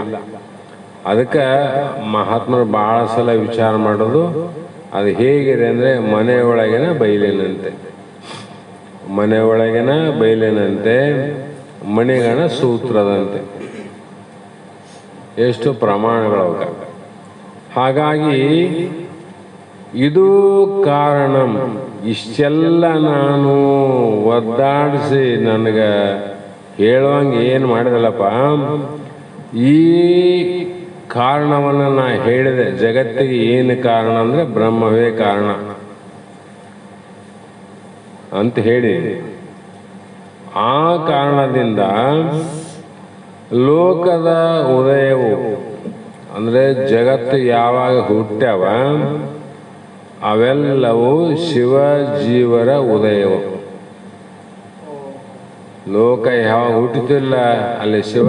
ಅದಕ್ಕೆ ಮಹಾತ್ಮರು ಬಹಳ ಸಲ ವಿಚಾರ ಮಾಡೋದು ಅದು ಹೇಗಿದೆ ಅಂದ್ರೆ ಮನೆಯೊಳಗಿನ ಬಯಲಿನಂತೆ. ಮನೆಯೊಳಗಿನ ಬಯಲಿನಂತೆ ಮಣಿಗಣ ಸೂತ್ರದಂತೆ. ಎಷ್ಟು ಪ್ರಮಾಣಗಳು. ಹಾಗಾಗಿ ಇದು ಕಾರಣ. ಇಷ್ಟೆಲ್ಲ ನಾನು ಒದ್ದಾಡಿಸಿ ನನಗೆ ಹೇಳುವಂಗೆ ಏನು ಮಾಡಿದಲ್ಲಪ್ಪ, ಈ ಕಾರಣವನ್ನು ನಾ ಹೇಳಿದೆ. ಜಗತ್ತಿಗೆ ಏನು ಕಾರಣ ಅಂದರೆ ಬ್ರಹ್ಮವೇ ಕಾರಣ ಅಂತ ಹೇಳಿ, ಆ ಕಾರಣದಿಂದ ಲೋಕದ ಉದಯವು ಅಂದರೆ ಜಗತ್ತು ಯಾವಾಗ ಹುಟ್ಟ್ಯಾವ ಅವೆಲ್ಲವೂ ಶಿವ ಜೀವರ ಉದಯವು. ಲೋಕ ಯಾವಾಗ ಹುಟ್ಟುತ್ತಿಲ್ಲ ಅಲ್ಲಿ ಶಿವ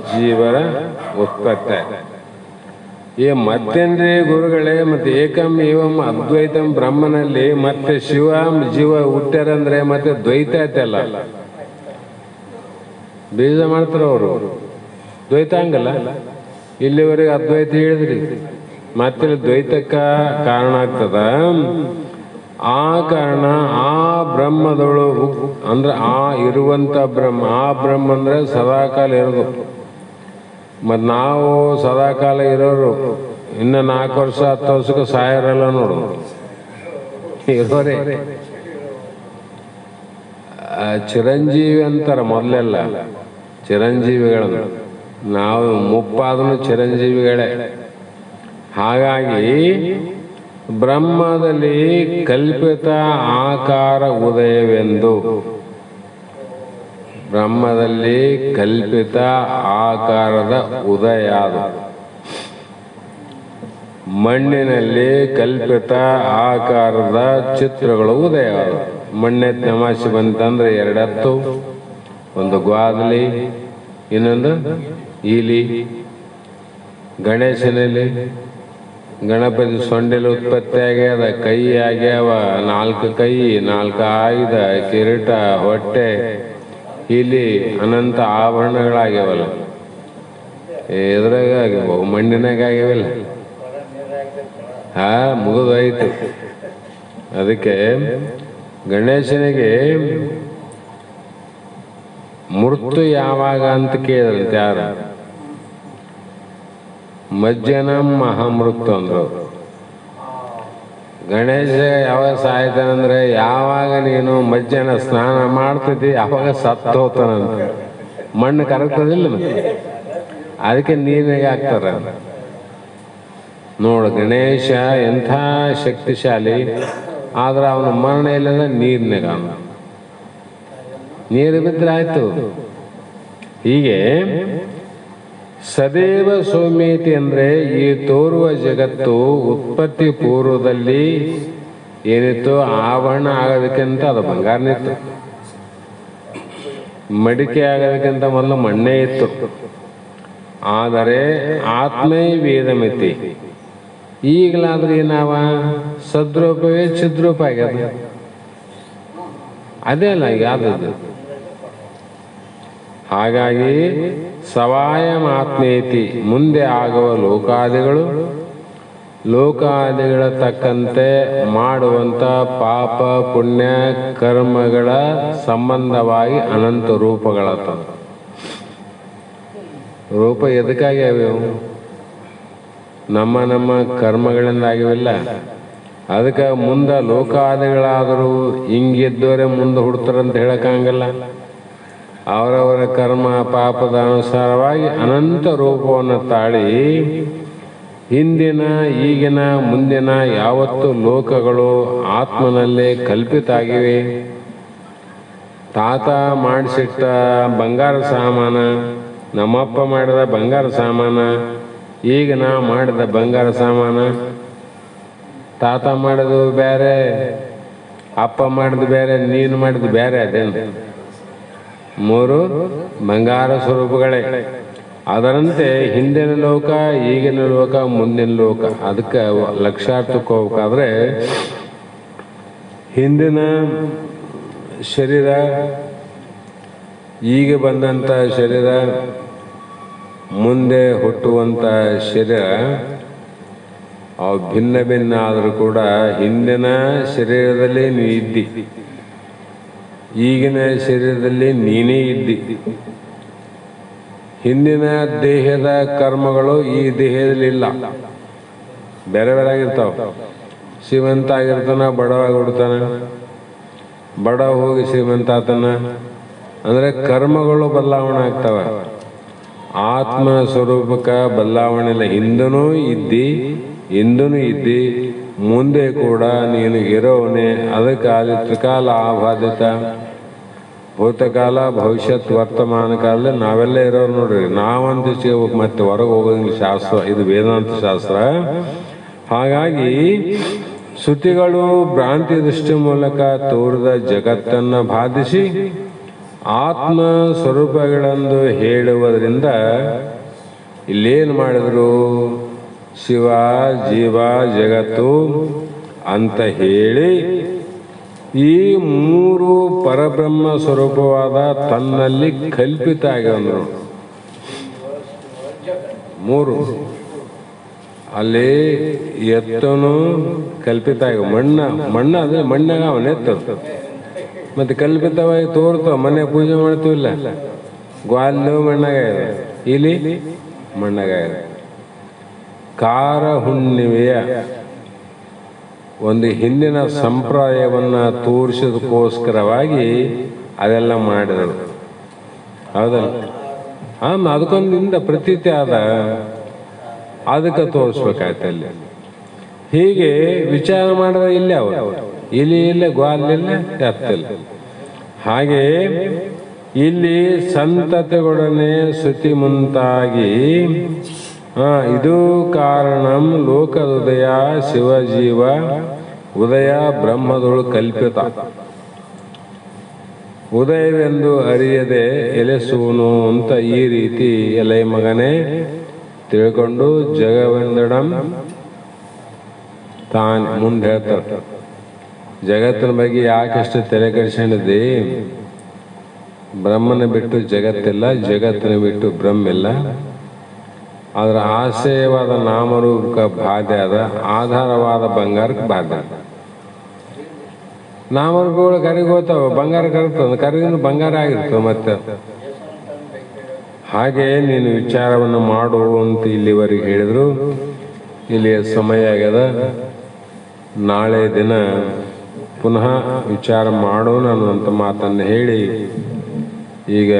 ಜೀವರ ಉತ್ಪತ್ತಿ. ಈ ಮತ್ತೇನ್ರಿ ಗುರುಗಳೇ, ಮತ್ತೆ ಏಕಂ ಏವಂ ಅದ್ವೈತಂ ಬ್ರಹ್ಮನಲ್ಲಿ ಮತ್ತೆ ಶಿವ ಜೀವ ಹುಟ್ಟ್ಯಾರಂದ್ರೆ ಮತ್ತೆ ದ್ವೈತ ಐತಲ್ಲ, ಬೀಜ ಮಾಡ್ತಾರ ಅವರು. ದ್ವೈತ ಹಂಗಲ್ಲ, ಇಲ್ಲಿವರೆಗೆ ಅದ್ವೈತ ಹೇಳಿದ್ರಿ, ಮತ್ತೆ ದ್ವೈತಕ್ಕ ಕಾರಣ ಆಗ್ತದ. ಆ ಕಾರಣ ಆ ಬ್ರಹ್ಮದಳು ಅಂದ್ರೆ ಆ ಇರುವಂತ ಬ್ರಹ್ಮ, ಆ ಬ್ರಹ್ಮ ಅಂದ್ರೆ ಸದಾಕಾಲ ಇರೋದು. ಮತ್ತು ನಾವು ಸದಾಕಾಲ ಇರೋರು. ಇನ್ನು 4 ವರ್ಷ 10 ವರ್ಷಕ್ಕೆ ಸಾಯರಲ್ಲ ನೋಡು, ಇರೋರೇ. ಚಿರಂಜೀವಿ ಅಂತಾರೆ ಮೊದಲೆಲ್ಲ, ಚಿರಂಜೀವಿಗಳನ್ನು. ನಾವು ಮುಪ್ಪಾದನು ಚಿರಂಜೀವಿಗಳೇ. ಹಾಗಾಗಿ ಬ್ರಹ್ಮದಲ್ಲಿ ಕಲ್ಪಿತ ಆಕಾರ ಉದಯವೆಂದು, ಬ್ರಹ್ಮದಲ್ಲಿ ಕಲ್ಪಿತ ಆಕಾರದ ಉದಯ ಅದು. ಮಣ್ಣಿನಲ್ಲಿ ಕಲ್ಪಿತ ಆಕಾರದ ಚಿತ್ರಗಳು ಉದಯ ಅದು. ಮಣ್ಣೆತ್ತ ನಮಾಸಿ ಬಂತಂದ್ರೆ 2 ಹತ್ತು, ಒಂದು ಗ್ವಾದಲಿ, ಇನ್ನೊಂದು ಈಲಿ. ಗಣೇಶನಲ್ಲಿ ಗಣಪತಿ ಸೊಂಡೆಲು ಉತ್ಪತ್ತಿ ಆಗ್ಯದ, ಕೈ ಆಗ್ಯಾವ, 4 ಕೈ, 4 ಆಯುಧ, ಕಿರೀಟ, ಹೊಟ್ಟೆ, ಇಲ್ಲಿ ಅನಂತ ಆಭರಣಗಳಾಗ್ಯಾವಲ್ಲ. ಎದ್ರಾಗ ಆಗ್ಯಾವ, ಮಣ್ಣಿನಾಗ ಆಗ್ಯಾವಲ್ಲ. ಮುಗಿದೋಯ್ತು. ಅದಕ್ಕೆ ಗಣೇಶನಿಗೆ ಮೃತ್ಯು ಯಾವಾಗ ಅಂತ ಕೇಳಿದ್ರಂತೆ ಯಾರು? ಮಜ್ಜನಂ ಮಹಾಮೃತ್ಯು ಅಂದ್ರು. ಗಣೇಶ ಯಾವಾಗ ಸಾಯ್ತಾನಂದ್ರೆ ಯಾವಾಗ ನೀನು ಮಜ್ಜನ ಸ್ನಾನ ಮಾಡ್ತಿದ್ದಿ ಯಾವಾಗ ಸತ್ತು ಹೋಗ್ತಾನಂತ. ಮಣ್ಣು ಕರಗ್ತದಿಲ್ಲ, ಅದಕ್ಕೆ ನೀರಿಗೆ ಹಾಕ್ತಾರ. ನೋಡು, ಗಣೇಶ ಎಂಥ ಶಕ್ತಿಶಾಲಿ, ಆದ್ರೆ ಅವನ ಮರಣ ಇಲ್ಲದ ನೀರಿನಾಗ, ನೀರು ಬಿದ್ದರೆ ಆಯ್ತು. ಹೀಗೆ ಸದೇವ ಸೌಮ್ಯತೆ ಅಂದರೆ ಈ ತೋರುವ ಜಗತ್ತು ಉತ್ಪತ್ತಿ ಪೂರ್ವದಲ್ಲಿ ಏನಿತ್ತು, ಆವರಣ ಆಗೋದಕ್ಕಿಂತ ಅದು ಬಂಗಾರನಿತ್ತು. ಮಡಿಕೆ ಆಗೋದಕ್ಕಿಂತ ಮೊದಲು ಮಣ್ಣೇ ಇತ್ತು. ಆದರೆ ಆತ್ಮೈ ವೇದಮಿತಿ. ಈಗಲಾದ್ರೆ ಏನಾವ, ಸದ್ರೂಪವೇ ಚಿದ್ರೂಪ ಆಗ್ಯದ. ಅದೇ ಅಲ್ಲ ಯಾವ್ದು. ಹಾಗಾಗಿ ಸವಾಯಮಾತ್ಮೇತಿ, ಮುಂದೆ ಆಗುವ ಲೋಕಾದಿಗಳು, ಲೋಕಾದಿಗಳ ತಕ್ಕಂತೆ ಮಾಡುವಂಥ ಪಾಪ ಪುಣ್ಯ ಕರ್ಮಗಳ ಸಂಬಂಧವಾಗಿ ಅನಂತ ರೂಪಗಳಾಗ್ತವೆ. ರೂಪ ಎದಕ್ಕಾಗಿ ಆಗ್ಯಾವು? ನಮ್ಮ ನಮ್ಮ ಕರ್ಮಗಳಿಂದ ಆಗಿವಿಲ್ಲ. ಅದಕ್ಕೆ ಮುಂದೆ ಲೋಕಾದಿಗಳಾದರೂ ಹಿಂಗಿದ್ದವರೇ ಮುಂದೆ ಹುಡ್ತಾರಂತ ಹೇಳಕ್ಕಾಗಲ್ಲ. ಅವರವರ ಕರ್ಮ ಪಾಪದ ಅನುಸಾರವಾಗಿ ಅನಂತ ರೂಪವನ್ನು ತಾಳಿ ಹಿಂದಿನ ಈಗಿನ ಮುಂದಿನ ಯಾವತ್ತು ಲೋಕಗಳು ಆತ್ಮನಲ್ಲೇ ಕಲ್ಪಿತ ಆಗಿವೆ. ತಾತ ಮಾಡಿಸಿಟ್ಟ ಬಂಗಾರ ಸಾಮಾನ, ನಮ್ಮಪ್ಪ ಮಾಡಿದ ಬಂಗಾರ ಸಾಮಾನ, ಈಗ ನಾ ಮಾಡಿದ ಬಂಗಾರ ಸಾಮಾನ. ತಾತ ಮಾಡಿದ್ದು ಬೇರೆ, ಅಪ್ಪ ಮಾಡಿದ್ದು ಬೇರೆ, ನೀನು ಮಾಡಿದ್ದು ಬೇರೆ. ಅದೇನು ಮೂರು ಬಂಗಾರ ಸ್ವರೂಪಗಳೇ. ಅದರಂತೆ ಹಿಂದಿನ ಲೋಕ, ಈಗಿನ ಲೋಕ, ಮುಂದಿನ ಲೋಕ. ಅದಕ್ಕೆ ಲಕ್ಷಾರ್ಥಕ್ಕೆ ಹೋಗ್ಬೇಕಾದ್ರೆ ಹಿಂದಿನ ಶರೀರ, ಈಗ ಬಂದಂಥ ಶರೀರ, ಮುಂದೆ ಹುಟ್ಟುವಂಥ ಶರೀರ ಅವು ಭಿನ್ನ ಭಿನ್ನ ಆದರೂ ಕೂಡ ಹಿಂದಿನ ಶರೀರದಲ್ಲಿ ನೀ ಇದ್ದಿ. ಈಗಿನ ಶರೀರದಲ್ಲಿ ನೀನೇ ಇದ್ದಿ. ಹಿಂದಿನ ದೇಹದ ಕರ್ಮಗಳು ಈ ದೇಹದಲ್ಲಿ ಇಲ್ಲ, ಬೇರೆ ಬೇರೆ ಆಗಿರ್ತಾವ. ಶ್ರೀಮಂತ ಆಗಿರ್ತಾನ, ಬಡವಾಗಿ ಹುಡ್ತಾನ, ಬಡವ ಹೋಗಿ ಶ್ರೀಮಂತ ಆತನ. ಅಂದರೆ ಕರ್ಮಗಳು ಬದಲಾವಣೆ ಆಗ್ತವೆ. ಆತ್ಮ ಸ್ವರೂಪಕ್ಕೆ ಬದಲಾವಣೆ ಇಲ್ಲ. ಹಿಂದನೂ ಇದ್ದಿ, ಇಂದನೂ ಇದ್ದಿ, ಮುಂದೆ ಕೂಡ ನೀನು ಇರೋವನೇ. ಅದಕ್ಕೆ ತ್ರಿಕಾಲ ಆಬಾಧಿತ, ಭೂತಕಾಲ, ಭವಿಷ್ಯತ್, ವರ್ತಮಾನ ಕಾಲದಲ್ಲಿ ನಾವೆಲ್ಲ ಇರೋರು ನೋಡ್ರಿ. ನಾವಂತ ಸಿಗ್ಬೇಕು, ಮತ್ತೆ ಹೊರಗೆ ಹೋಗೋದಿಲ್ಲ. ಶಾಸ್ತ್ರ ಇದು ವೇದಾಂತ ಶಾಸ್ತ್ರ. ಹಾಗಾಗಿ ಶ್ರುತಿಗಳು ಭ್ರಾಂತಿ ದೃಷ್ಟಿ ಮೂಲಕ ತೋರಿದ ಜಗತ್ತನ್ನು ಬಾಧಿಸಿ ಆತ್ಮ ಸ್ವರೂಪಗಳೆಂದು ಹೇಳುವುದರಿಂದ ಇಲ್ಲೇನು ಮಾಡಿದ್ರು? ಶಿವ, ಜೀವ, ಜಗತ್ತು ಅಂತ ಹೇಳಿ ಈ ಮೂರು ಪರಬ್ರಹ್ಮ ಸ್ವರೂಪವಾದ ತನ್ನಲ್ಲಿ ಕಲ್ಪಿತ ಆಗ್ಯವಂದ್ರು. ಮೂರು ಅಲ್ಲಿ ಎತ್ತನು ಕಲ್ಪಿತ ಆಗ ಮಣ್ಣ ಅಂದ್ರೆ ಮಣ್ಣಾಗ ಅವನೆತ್ತು ಮತ್ತೆ ಕಲ್ಪಿತವಾಗಿ ತೋರ್ತಾವ. ಮನೆ ಪೂಜೆ ಮಾಡ್ತೀವಿಲ್ಲ, ಗ್ವಾಲ್ಲು ಮಣ್ಣಾಗ ಇಲ್ಲಿ ಮಣ್ಣಾಗ. ಕಾರ ಹುಣ್ಣಿಮೆಯ ಒಂದು ಹಿಂದಿನ ಸಂಪ್ರದಾಯವನ್ನ ತೋರಿಸೋದಕ್ಕೋಸ್ಕರವಾಗಿ ಅದೆಲ್ಲ ಮಾಡಿದರು. ಹೌದಲ್ಲ? ಅದಕ್ಕೊಂದಿಂದ ಪ್ರತೀತಿ ಆದ, ಅದಕ್ಕೆ ತೋರಿಸ್ಬೇಕಾಯ್ತು ಅಲ್ಲಿ. ಹೀಗೆ ವಿಚಾರ ಮಾಡಿದ್ರೆ ಇಲ್ಲೇ ಅವರು ಇಲ್ಲಿ ಇಲ್ಲ, ಗ್ವಾಲಿಲ್ಲ, ಎತ್ತಿಲ್ಲ. ಹಾಗೆ ಇಲ್ಲಿ ಸಂತತೆಗೊಡನೆ ಶ್ರುತಿ ಮುಂತಾಗಿ ಇದು ಕಾರಣಂ ಲೋಕದುದಯ ಶಿವಜೀವ ಉದಯ ಬ್ರಹ್ಮದೊಳು ಕಲ್ಪಿತ. ಉದಯವೆಂದು ಅರಿಯದೆ ಎಲೆಸುವನು ಅಂತ ಈ ರೀತಿ ಎಲೆ ಮಗನೇ ತಿಳ್ಕೊಂಡು ಜಗವೆಂದಡಂ ತಾನ್ ಮುಂದೆ ಹೇಳ್ತಾರೆ. ಜಗತ್ತಿನ ಬಗ್ಗೆ ಯಾಕಷ್ಟು ತಲೆ ಕೆಡಿಸ್ಕೊಂಡಿದ್ದಿ? ಬ್ರಹ್ಮನ ಬಿಟ್ಟು ಜಗತ್ತಿಲ್ಲ, ಜಗತ್ತಿನ ಬಿಟ್ಟು ಬ್ರಹ್ಮ ಇಲ್ಲ. ಅದರ ಆಶಯವಾದ ನಾಮರೂಪಕ್ಕೆ ಬಾಧ್ಯ ಅದ, ಆಧಾರವಾದ ಬಂಗಾರಕ್ಕೆ ಬಾಧ್ಯ. ನಾಮರೂಪಗಳು ಕರಿಗೋತಾವ, ಬಂಗಾರ ಕರ್ತದೆ, ಕರಿಗಿನ ಬಂಗಾರ ಆಗಿರ್ತವೆ. ಮತ್ತೆ ಹಾಗೆ ನೀನು ವಿಚಾರವನ್ನು ಮಾಡು ಅಂತ ಇಲ್ಲಿವರೆಗೆ ಹೇಳಿದ್ರು. ಇಲ್ಲಿ ಸಮಯ ಆಗ್ಯದ. ನಾಳೆ ದಿನ ಪುನಃ ವಿಚಾರ ಮಾಡೋಣ ಅನ್ನುವಂಥ ಮಾತನ್ನು ಹೇಳಿ, ಈಗ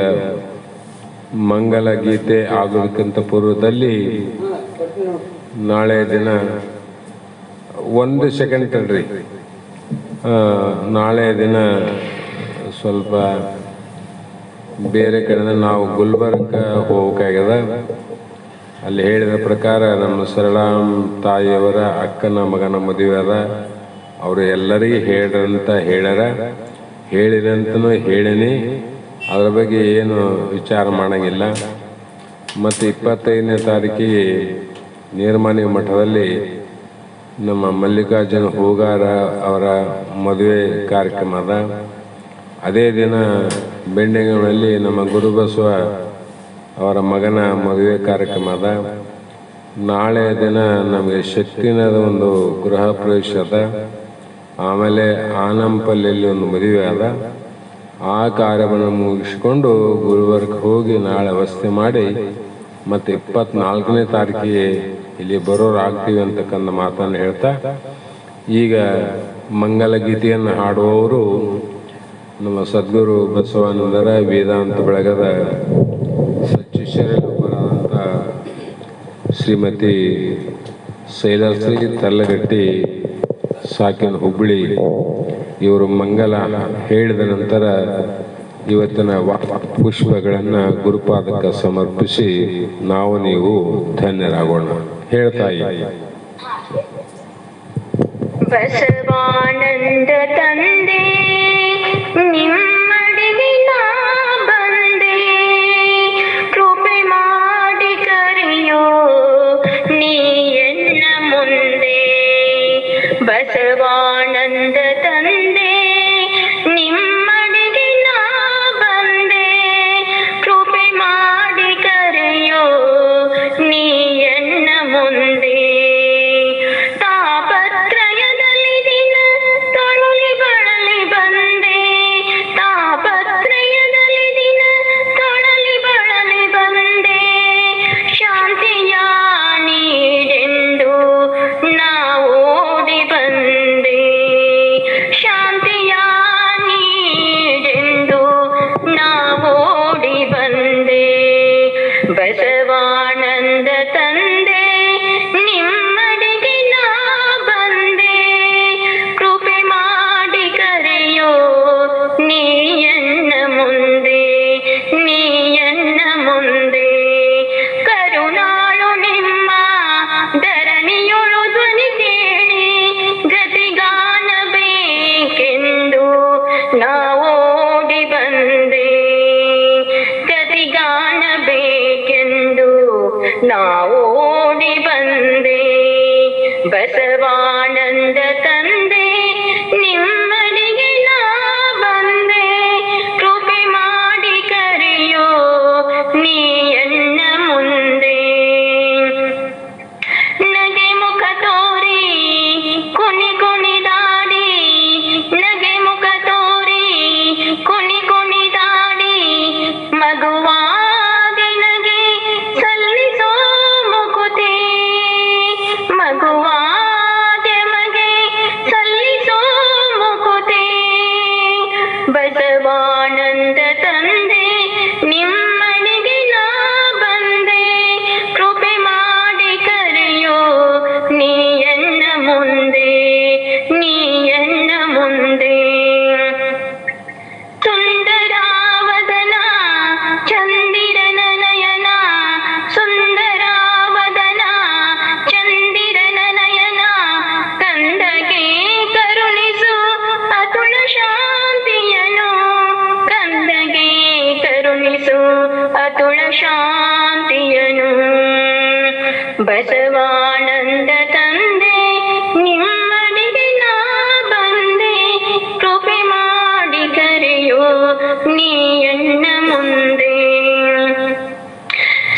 ಮಂಗಲ ಗೀತೆ ಆಗೋದಕ್ಕಿಂತ ಪೂರ್ವದಲ್ಲಿ ನಾಳೆ ದಿನ 1 ಸೆಕೆಂಡ್ ತಡ್ರಿ. ನಾಳೆ ದಿನ ಸ್ವಲ್ಪ ಬೇರೆ ಕಡೆ ನಾವು ಗುಲ್ಬರ್ಗ ಹೋಗ್ಬೇಕಾಗ್ಯದ. ಅಲ್ಲಿ ಹೇಳಿದ ಪ್ರಕಾರ ನಮ್ಮ ಸರಳಾಂ ತಾಯಿಯವರ ಅಕ್ಕನ ಮಗನ ಮದುವೆ ಅದ. ಅವರು ಎಲ್ಲರಿಗೂ ಹೇಳ್ರಂತ ಹೇಳ್ಯಾರ, ಹೇಳಿದಂತನೂ ಹೇಳೀನಿ. ಅದರ ಬಗ್ಗೆ ಏನು ವಿಚಾರ ಮಾಡೋಂಗಿಲ್ಲ. ಮತ್ತು 25ನೇ ತಾರೀಕಿಗೆ ನೀರ್ಮಾನಿ ಮಠದಲ್ಲಿ ನಮ್ಮ ಮಲ್ಲಿಕಾರ್ಜುನ ಹೂಗಾರ ಅವರ ಮದುವೆ ಕಾರ್ಯಕ್ರಮ ಅದ. ಅದೇ ದಿನ ಬೆಂಡಿಗನಲ್ಲಿ ನಮ್ಮ ಗುರುಬಸವ ಅವರ ಮಗನ ಮದುವೆ ಕಾರ್ಯಕ್ರಮ ಅದ. ನಾಳೆ ದಿನ ನಮಗೆ ಶಕ್ತಿನದ ಒಂದು ಗೃಹ ಪ್ರವೇಶ ಅದ. ಆಮೇಲೆ ಆನಂಪಲ್ಲಿಯಲ್ಲಿ ಒಂದು ಮದುವೆ ಅದ. ಆ ಕಾರ್ಯವನ್ನು ಮುಗಿಸ್ಕೊಂಡು ಗುಲ್ಬರ್ಗ ಹೋಗಿ ನಾಳೆ ವ್ಯವಸ್ಥೆ ಮಾಡಿ ಮತ್ತು 24ನೇ ತಾರೀಕಿಗೆ ಇಲ್ಲಿ ಬರೋರು ಆಗ್ತೀವಿ ಅಂತಕ್ಕಂಥ ಮಾತನ್ನು ಹೇಳ್ತಾ, ಈಗ ಮಂಗಲ ಗೀತೆಯನ್ನು ಹಾಡುವವರು ನಮ್ಮ ಸದ್ಗುರು ಬಸವಾನಂದರ ವೇದಾಂತ ಬೆಳಗದ ಸಚ್ಚಿಶರೀರಪರಾದಂಥ ಶ್ರೀಮತಿ ಶೈಲಶ್ರೀ ತಲ್ಲಗಟ್ಟಿ ಸಾಕಿನ ಹುಬ್ಬಳ್ಳಿ ಇವರು ಮಂಗಲ ಹೇಳಿದ ನಂತರ ಇವತ್ತಿನ ಪುಷ್ಪಗಳನ್ನು ಗುರುಪಾದಕ್ಕೆ ಸಮರ್ಪಿಸಿ ನಾವು ನೀವು ಧನ್ಯರಾಗೋಣ. ಹೇಳ್ತಾಯಿ ಬಸವಾನಂದ ತಂದೆ ನಿಮ್ಮಡಿಗೆ ನಾ ಬಂದೆ, ಕೃಪೆ ಮಾಡಿ ಕರೆಯೋ ನೀ ಎನ್ನ ಮುಂದೆ. ಬಸವಾನಂದ ತಂದೆ ನಿಮ್ಮಡಿಗೆ ನಾ ಬಂದೆ, ಕೃಪೆ ಮಾಡಿ ಕರೆಯೋ ನೀ ಎನ್ನ ಮುಂದೆ. ತಾಪತ್ರಯದಲ್ಲಿ ದಿನ ತೊಳಲಿ ಬಳಲಿ ಬಂದೆ, ನಾವೋಡಿ ಬಂದೆ ಬಸವಾನಂದ ತಂದೆ ನಿಮ್ಮಡಿಗೆ ನಾ ಬಂದೆ ಕೃಪೆ ಮಾಡಿ ಕರೆಯೋ ನೀ ಎನ್ನ ಮುಂದೆ ನಗೆ ಮುಖ ತೋರಿ ಕುಣಿ ಕುಣಿದಾಡಿ ನಗೆ ಮುಖ ತೋರಿ ಕುಣಿ ಕುಣಿದಾಡಿ ಮಗುವಾಗೆ ನಗೆ ಸಲ್ಲಿಸೋ ಮುಕುತಿ ಮಗುವಾಗೆ ಮಗೆ ಸಲ್ಲಿಸೋ ಮುಕುತಿ ಬಸವಾನಂದ ತಂದೆ ನಿಮ್ಮನಿಗೆ ನಾ ಬಂದೆ ಕೃಪೆ ಮಾಡಿ ಕರೆಯೋ ನೀ ಎನ್ನ ಮುಂದೆ ನೀ ಎನ್ನ ಮುಂದೆ ಸುಂದರಾವದನ ಚಂದಿರನ ನಯನ ಸುಂದರಾವದನ ಚಂದಿರನ ನಯನ ಕಂದಗೆ ಕರುಣಿಸು ಅತುಳ ಶಾಂತಿಯನು ಕಂದಗೆ ಕರುಣಿಸು ಅತುಳ ಶಾಂತಿಯನು ಬಸವಾನಂದ ತಂದೆ ನಿಮ್ಮಡಿಗೆ ನಾ ಬಂದೆ ಕೃಪೆ ಮಾಡಿ ಕರೆಯೋ ನೀ ಎನ್ನ ಮುಂದೆ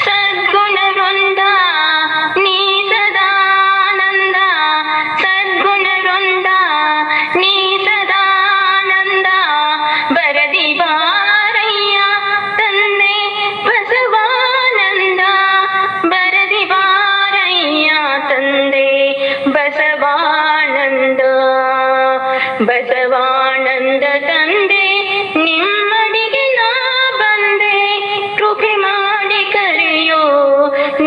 ಸದ್ಗುಣವೃಂದ ನೀ ಸದಾನಂದ ಸದ್ಗುಣವೃಂದ ನೀ ಸದಾನಂದ ಬರದಿ ಬಾರಯ್ಯ ತಂದೆ ಬಸವಾನಂದ ಬರದಿ ಬಾರಯ್ಯ ತಂದೆ ಬಸವಾನಂದ ಬಸವಾನಂದ ತಂದೆ ನಿಮ್ಮಡಿಗೆ ನಾ ಬಂದೆ ಕೃಪೆ ಮಾಡಿ ಕರೆಯೋ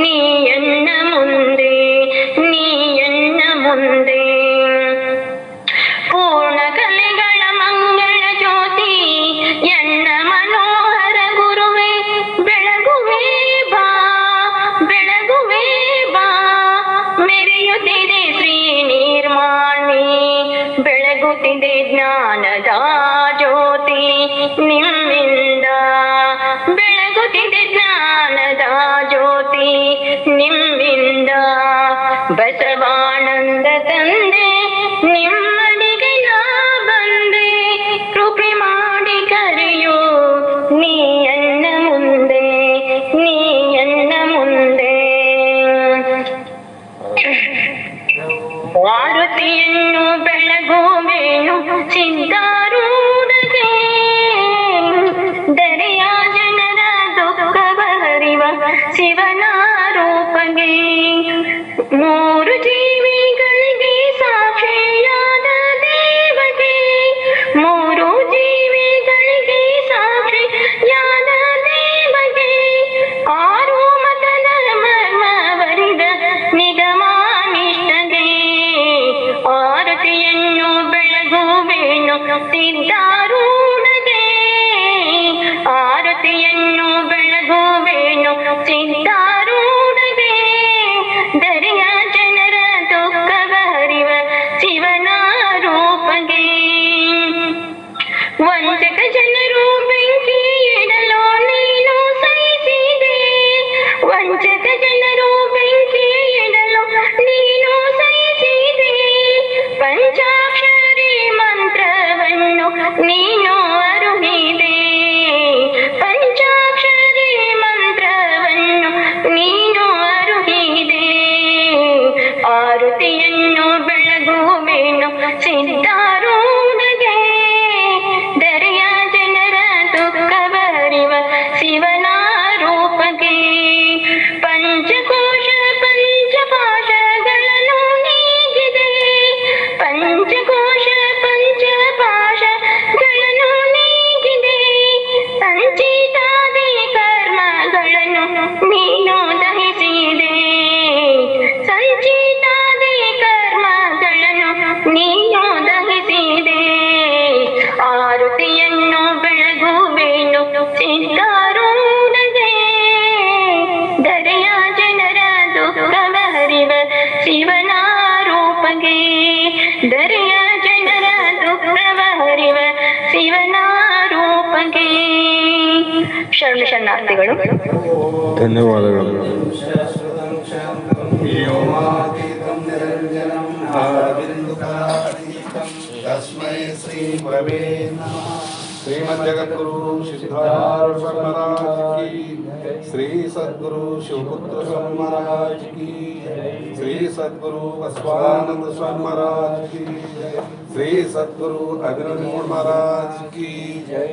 ನೀ ಎನ್ನ ಮುಂದೆ ನೀ ಎನ್ನ ಮುಂದೆ ಪೂರ್ಣ ಕಲೆಗಳ ಮಂಗಳ ಜ್ಯೋತಿ ಎನ್ನ ಮನೋಹರ ಗುರುವೇ ಬೆಳಗುವೆ ಬಾ ಬೆಳಗುವೆ ಬಾ ಮೆರೆಯುತ್ತಿದೆ ಶ್ರೀ ನಿರ್ಮಾಣಿ ಬೆಳಗುತ್ತಿದೆ ಜ್ಞಾನದ ಜ್ಯೋತಿ ನಿಮ್ಮಿಂದ ಬೆಳಗುತ್ತಿದೆ ಜ್ಞಾನದ ಜ್ಯೋತಿ ನಿಮ್ಮಿಂದ ಬಸವಾನಂದ ತಂದೆ ನಿಮ್ಮಡಿಗೆ ನಾ ಬಂದೆ ಕೃಪೆ ಮಾಡಿ ಕರೆಯೋ ನೀ ಎನ್ನ ಮುಂದೆ ನೀ ಎನ್ನ ಮುಂದೆ ಮಾರುತಿಯನ್ನು ಬೆಳಗುವೆನು ಸಿದ್ಧಾರೂಢಗೆ ದರೆಯ ಜನರ ದುಃಖವ ಹರಿವ ಶಿವನ ರೂಪಗೆ ಮೂರು ಜೀವಿಗಳಿಗೆ ಸಾಕ್ಷಿಯಾದ ದೇವತೆ ಮೂರು ಜೀವಿಗಳಿಗೆ ಸಾಕ್ಷಿಯಾದ ದೇವತೆ ಆರು ಮತದ ಮರ್ಮವರಿದ ನಿಗಮಾನಿಷ್ಠಗೆ ಆರತಿಯನ್ನು ಬೆಳಗುವೆನು ಸಿದ್ಧಾರೂಢಗೆ ಆರತಿಯನ್ನು ಬೆಳಗುವೆನು ಸಿದ್ಧಾರೂಢಗೆ ದರೆಯ ಜನರ ದುಃಖವ ಹರಿವ ಶಿವನ ರೂಪಗೆ ವಂಚಕ ಜನರು ಬೆಂಕಿ ಇಡಲು ನೀನು ಸಹಿಸಿದೆ ವಂಚಕ ಜನರು ಬೆಂಕಿ ಇಡಲು ನೀನು ಸಹಿಸಿದೆ ಪಂಚಾಕ್ಷರಿ ಮಂತ್ರವನ್ನು ನೀನು ಅರುಹಿದೆ ಪಂಚಾಕ್ಷರಿ ಮಂತ್ರವನ್ನು ನೀನು ಅರುಹಿದೆ ಆರತಿಯನ್ನು ಬೆಳಗುವೆನು ಸಿದ್ಧಾರೂಢಗೆ ದರೆಯ ಜನರ ದುಃಖವ ಹರಿವ ಶಿವನ ರೂಪಗೆ ಪಂಚಕೋಶ ಪಂಚಪಾಶಗಳನ್ನು ನೀಗಿದೆ ಪಂಚಕೋಶ ಪಂಚಪಾಶಗಳನ್ನು ನೀಗಿದೆ ಸಂಚಿತಾದಿ ಕರ್ಮಗಳನ್ನು ನೀನು ದಹಿಸಿದೆ ಸಂಚಿತಾದಿ ಕರ್ಮಗಳನ್ನು ನೀನು ದಹಿಸಿದೆ ಆರತಿಯನ್ನು ಬೆಳಗುವೆನು ಸಿದ್ಧಾರೂಢಗೆ ದರೆಯ ಜನರ ದುಃಖವ ಹರಿವ ಶಿವನ ರೂಪಗೆ ದರೆಯ ಜನರ ದುಃಖವ ಹರಿವ ಶಿವನ ರೂಪಗೆ ಶರಣ ಶರಣಾರ್ಥಿಗಳು. ಧನ್ಯವಾದಗಳು. ಶಾಶ್ವತ शान्तं व्योमातीतं निरञ्जनं नादबिन्दुकातीतं तस्मै श्री गुरवे नमः। श्रीमद्जगद्गुरु सिद्धार्थ स्वामी महाराज की, श्री सद्गुरु शिवपुत्र स्वामी महाराज की, श्री सद्गुरु बसवानंद स्वामी महाराज की, श्री सद्गुरु अभिनव महाराज की जय।